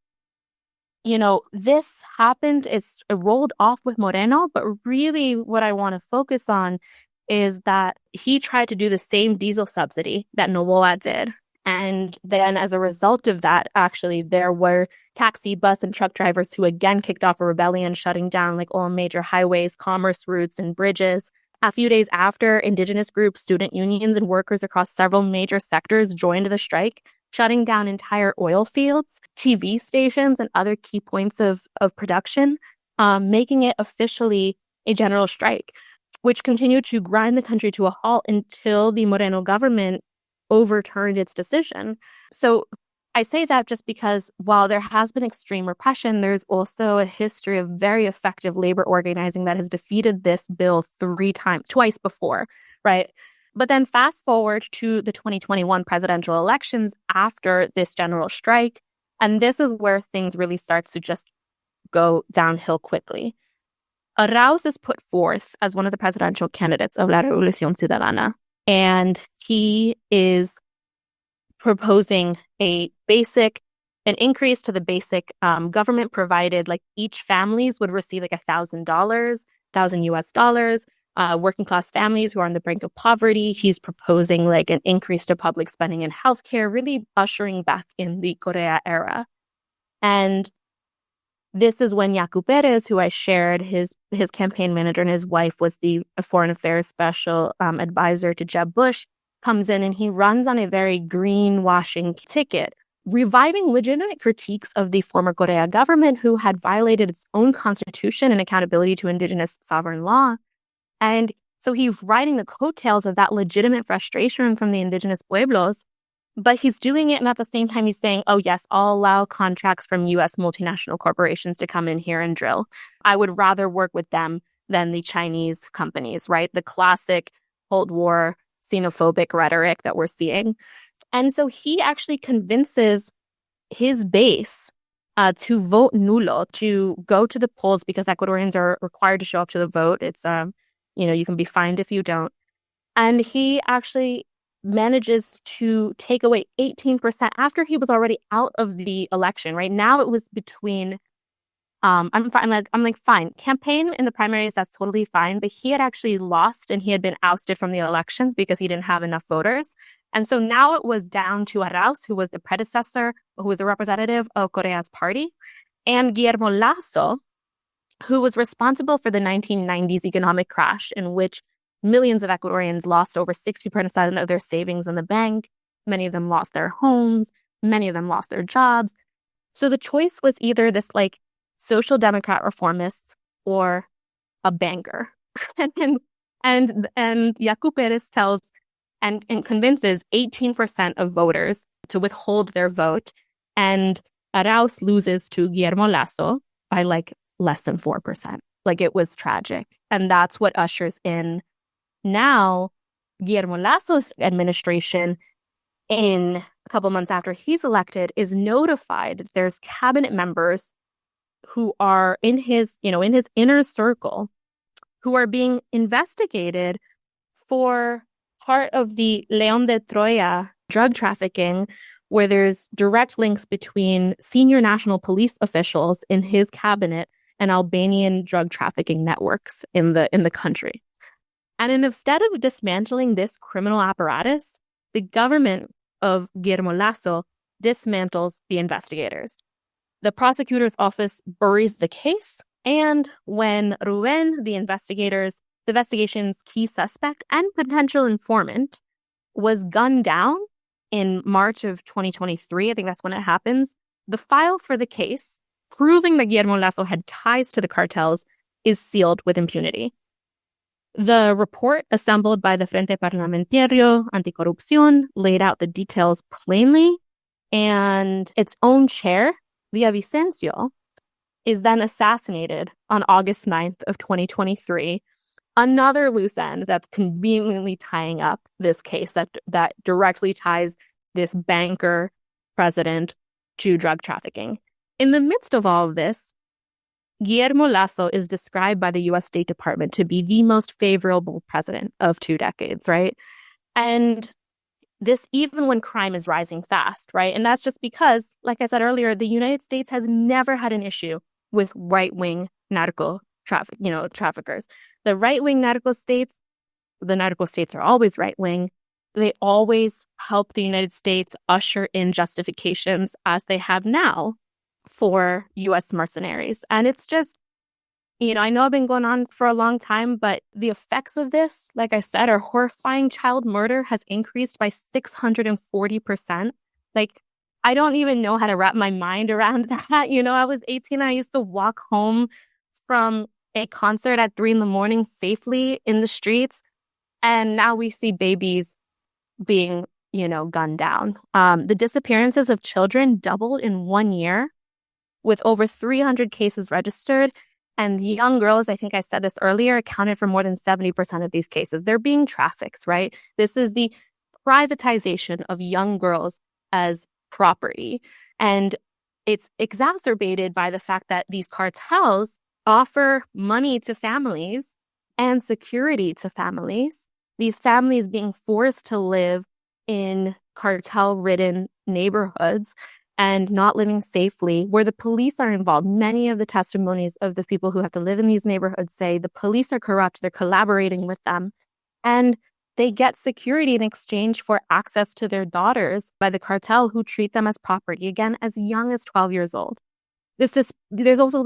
this happened, it rolled off with Moreno, but really what I want to focus on is that he tried to do the same diesel subsidy that Noboa did. And then as a result of that, actually, there were taxi, bus, and truck drivers who again kicked off a rebellion, shutting down all major highways, commerce routes, and bridges. A few days after, indigenous groups, student unions, and workers across several major sectors joined the strike, shutting down entire oil fields, TV stations, and other key points of production, making it officially a general strike, which continued to grind the country to a halt until the Moreno government overturned its decision. So I say that just because while there has been extreme repression, there's also a history of very effective labor organizing that has defeated this bill twice before, right? But then fast forward to the 2021 presidential elections after this general strike, and this is where things really start to just go downhill quickly. Arauz is put forth as one of the presidential candidates of La Revolución Ciudadana, and he is proposing an increase to the basic government provided, each families would receive $1,000, $1,000 US, working class families who are on the brink of poverty. He's proposing an increase to public spending in healthcare, really ushering back in the Correa era. And this is when Yaku Perez, who I shared, his campaign manager and his wife was the foreign affairs special advisor to Jeb Bush, comes in and he runs on a very greenwashing ticket, reviving legitimate critiques of the former Correa government who had violated its own constitution and accountability to indigenous sovereign law. And so he's riding the coattails of that legitimate frustration from the indigenous pueblos, but he's doing it and at the same time he's saying, oh yes, I'll allow contracts from US multinational corporations to come in here and drill. I would rather work with them than the Chinese companies, right? The classic Cold War xenophobic rhetoric that we're seeing. And so he actually convinces his base to vote nulo, to go to the polls, because Ecuadorians are required to show up to the vote. It's, you can be fined if you don't. And he actually manages to take away 18% after he was already out of the election. Right now it was between I'm fine. Campaign in the primaries, that's totally fine. But he had actually lost and he had been ousted from the elections because he didn't have enough voters. And so now it was down to Arauz, who was the predecessor, who was the representative of Correa's party, and Guillermo Lasso, who was responsible for the 1990s economic crash in which millions of Ecuadorians lost over 60% of their savings in the bank. Many of them lost their homes. Many of them lost their jobs. So the choice was either this social democrat reformist or a banker. and Yaku Perez tells and convinces 18% of voters to withhold their vote. And Arauz loses to Guillermo Lasso. by like less than 4%. Like it was tragic. And that's what ushers in now Guillermo Lazo's administration, in a couple months after he's elected, is notified that there's cabinet members who are in his inner circle who are being investigated for part of the León de Troya drug trafficking, where there's direct links between senior national police officials in his cabinet and Albanian drug trafficking networks in the country. And instead of dismantling this criminal apparatus, the government of Guillermo Lazo dismantles the investigators. The prosecutor's office buries the case, and when Ruben, the investigation's key suspect and potential informant, was gunned down in March of 2023, I think that's when it happens, the file for the case, proving that Guillermo Lazo had ties to the cartels, is sealed with impunity. The report assembled by the Frente Parlamentario Anticorrupción laid out the details plainly, and its own chair, Villavicencio, is then assassinated on August 9th of 2023. Another loose end that's conveniently tying up this case that directly ties this banker president to drug trafficking. In the midst of all of this, Guillermo Lazo is described by the U.S. State Department to be the most favorable president of 2 decades, right? And this even when crime is rising fast, right? And that's just because, like I said earlier, the United States has never had an issue with right-wing traffickers. The right-wing narco states are always right-wing. They always help the United States usher in justifications, as they have now, for U.S. mercenaries. And it's just, I know I've been going on for a long time, but the effects of this, like I said, are horrifying. Child murder has increased by 640%. Like, I don't even know how to wrap my mind around that. I was 18. I used to walk home from a concert at 3 a.m. safely in the streets. And now we see babies being, gunned down. The disappearances of children doubled in 1 year, with over 300 cases registered. And young girls, I think I said this earlier, accounted for more than 70% of these cases. They're being trafficked, right? This is the privatization of young girls as property. And it's exacerbated by the fact that these cartels offer money to families and security to families. These families being forced to live in cartel-ridden neighborhoods and not living safely, where the police are involved. Many of the testimonies of the people who have to live in these neighborhoods say the police are corrupt, they're collaborating with them, and they get security in exchange for access to their daughters by the cartel, who treat them as property, again, as young as 12 years old. There's also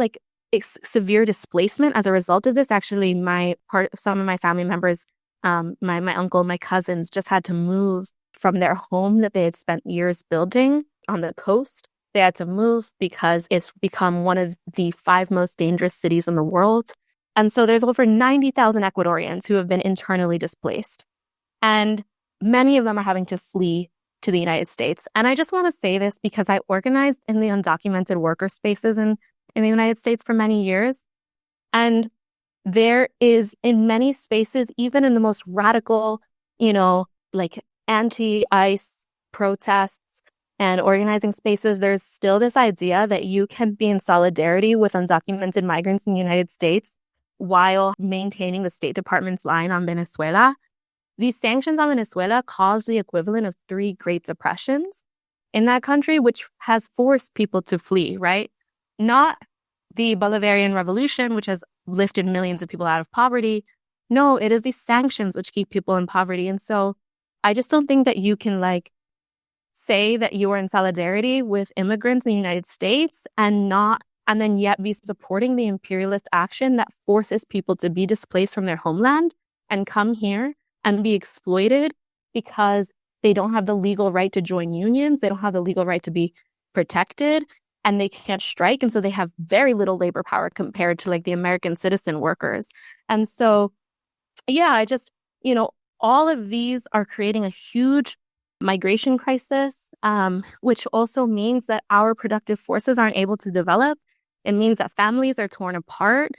severe displacement as a result of this. Actually, some of my family members, my uncle, my cousins, just had to move from their home that they had spent years building on the coast. They had to move because it's become one of the 5 most dangerous cities in the world. And so there's over 90,000 Ecuadorians who have been internally displaced. And many of them are having to flee to the United States. And I just want to say this because I organized in the undocumented worker spaces in the United States for many years. And there is, in many spaces, even in the most radical, anti-ICE protests and organizing spaces, there's still this idea that you can be in solidarity with undocumented migrants in the United States while maintaining the State Department's line on Venezuela. These sanctions on Venezuela caused the equivalent of 3 Great Depressions in that country, which has forced people to flee, right? Not the Bolivarian Revolution, which has lifted millions of people out of poverty. No, it is these sanctions which keep people in poverty. And so I just don't think that you can say that you are in solidarity with immigrants in the United States and then yet be supporting the imperialist action that forces people to be displaced from their homeland and come here and be exploited because they don't have the legal right to join unions. They don't have the legal right to be protected, and they can't strike. And so they have very little labor power compared to the American citizen workers. And so, I just, all of these are creating a huge migration crisis, which also means that our productive forces aren't able to develop. It means that families are torn apart.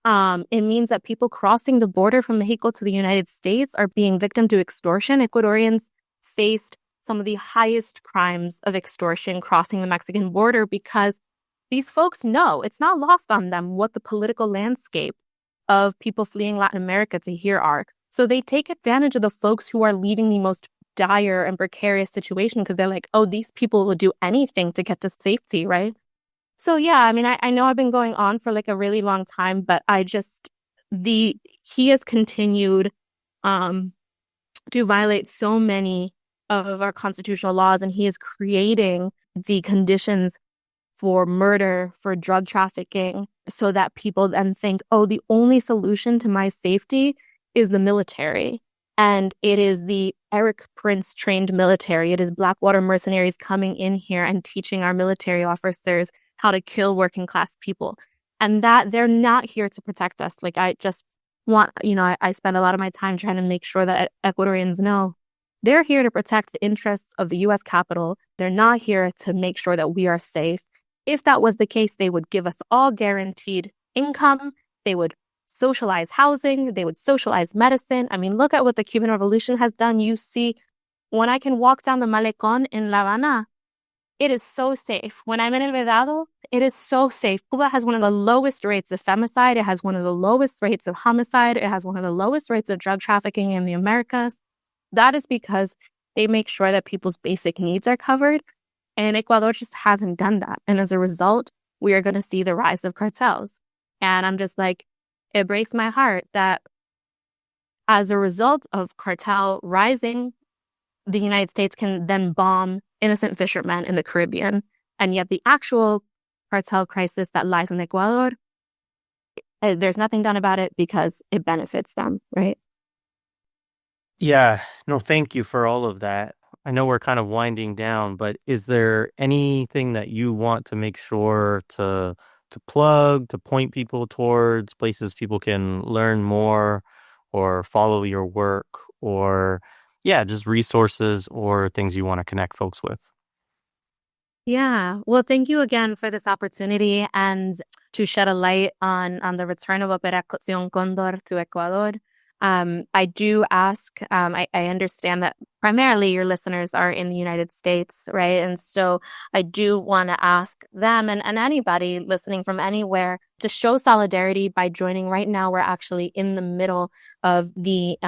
It means that people crossing the border from Mexico to the United States are being victim to extortion. Ecuadorians faced some of the highest crimes of extortion crossing the Mexican border because these folks know it's not lost on them what the political landscape of people fleeing Latin America to here are. So they take advantage of the folks who are leaving the most dire and precarious situation because they're like, oh, these people will do anything to get to safety, right? So yeah, I mean, I know I've been going on for like a really long time, but he has continued to violate so many of our constitutional laws, and he is creating the conditions for murder, for drug trafficking, so that people then think, oh, the only solution to my safety is the military. And it is the Eric Prince trained military. It is Blackwater mercenaries coming in here and teaching our military officers how to kill working class people. And that they're not here to protect us. Like, I just want, I spend a lot of my time trying to make sure that Ecuadorians know they're here to protect the interests of the U.S. Capitol. They're not here to make sure that we are safe. If that was the case, they would give us all guaranteed income. They would socialize housing. They would socialize medicine. I mean, look at what the Cuban Revolution has done. You see, when I can walk down the Malecón in La Habana, it is so safe. When I'm in El Vedado, it is so safe. Cuba has one of the lowest rates of femicide. It has one of the lowest rates of homicide. It has one of the lowest rates of drug trafficking in the Americas. That is because they make sure that people's basic needs are covered. And Ecuador just hasn't done that. And as a result, we are going to see the rise of cartels. And I'm just like, it breaks my heart that as a result of cartel rising, the United States can then bomb innocent fishermen in the Caribbean. And yet the actual cartel crisis that lies in Ecuador, there's nothing done about it because it benefits them, right? Yeah, no, thank you for all of that. I know we're kind of winding down, but is there anything that you want to make sure to plug, to point people towards places people can learn more or follow your work, or yeah, just resources or things you want to connect folks with? Yeah. Well, thank you again for this opportunity and to shed a light on the return of Operación Condor to Ecuador. I do ask, I understand that primarily your listeners are in the United States, right? And so I do want to ask them and anybody listening from anywhere to show solidarity by joining. Right now, we're actually in the middle of the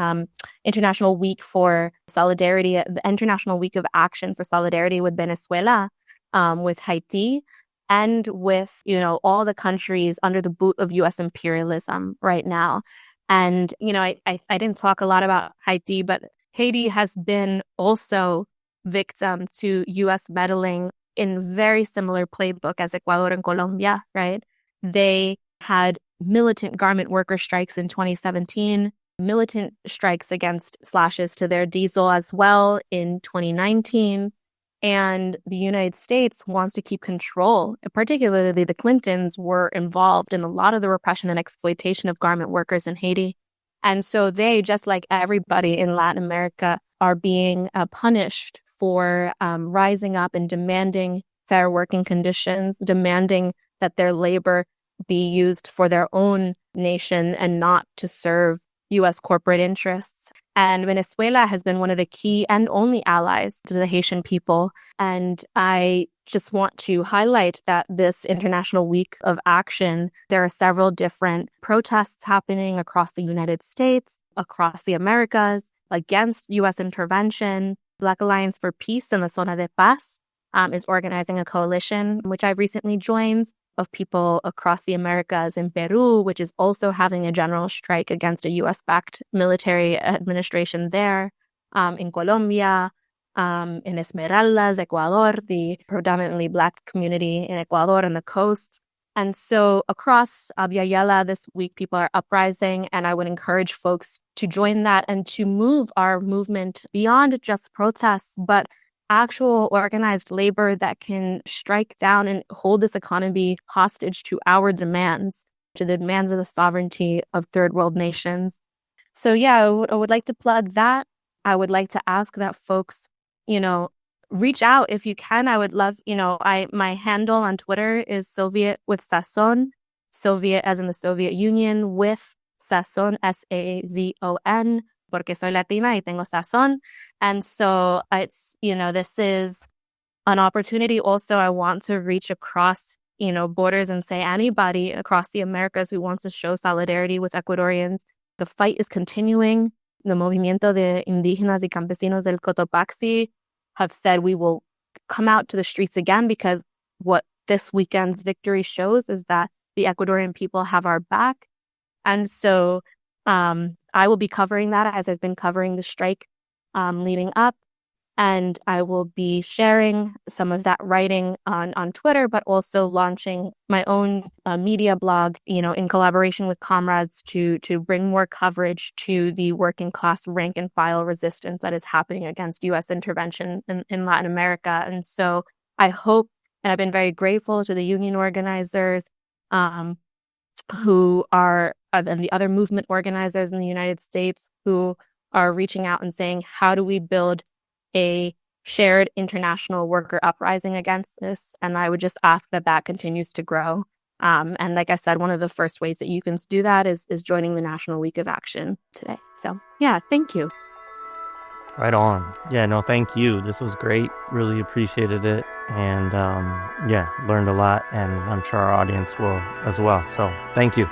International Week for Solidarity, the International Week of Action for Solidarity with Venezuela, with Haiti, and with, all the countries under the boot of U.S. imperialism right now. And, I didn't talk a lot about Haiti, but Haiti has been also victim to U.S. meddling in very similar playbook as Ecuador and Colombia, right? They had militant garment worker strikes in 2017, militant strikes against slashes to their diesel as well in 2019. And the United States wants to keep control. Particularly, the Clintons were involved in a lot of the repression and exploitation of garment workers in Haiti. And so they, just like everybody in Latin America, are being punished for rising up and demanding fair working conditions, demanding that their labor be used for their own nation and not to serve U.S. corporate interests. And Venezuela has been one of the key and only allies to the Haitian people. And I just want to highlight that this International Week of Action, there are several different protests happening across the United States, across the Americas, against U.S. intervention. Black Alliance for Peace in the Zona de Paz is organizing a coalition, which I've recently joined, of people across the Americas, in Peru, which is also having a general strike against a U.S.-backed military administration there, in Colombia, in Esmeraldas, Ecuador, the predominantly Black community in Ecuador and the coast. And so across Abya Yala this week, people are uprising, and I would encourage folks to join that and to move our movement beyond just protests, but actual organized labor that can strike down and hold this economy hostage to our demands, to the demands of the sovereignty of third world nations. So yeah, I would like to plug that. I would like to ask that folks, reach out if you can. I would love, my handle on Twitter is Soviet with Sazon, Soviet as in the Soviet Union, with Sazon, Sazon, porque soy Latina y tengo sazón. And so it's, this is an opportunity also. I want to reach across, borders and say anybody across the Americas who wants to show solidarity with Ecuadorians. The fight is continuing. The Movimiento de Indígenas y Campesinos del Cotopaxi have said we will come out to the streets again, because what this weekend's victory shows is that the Ecuadorian people have our back. And so I will be covering that, as I've been covering the strike leading up. And I will be sharing some of that writing on Twitter, but also launching my own media blog, in collaboration with comrades to bring more coverage to the working class rank and file resistance that is happening against U.S. intervention in Latin America. And so I hope, and I've been very grateful to the union organizers who are, and the other movement organizers in the United States who are reaching out and saying, how do we build a shared international worker uprising against this? And I would just ask that continues to grow. And like I said, one of the first ways that you can do that is joining the National Week of Action today. So yeah, thank you. Right on. Yeah, no, thank you. This was great. Really appreciated it. And learned a lot. And I'm sure our audience will as well. So thank you.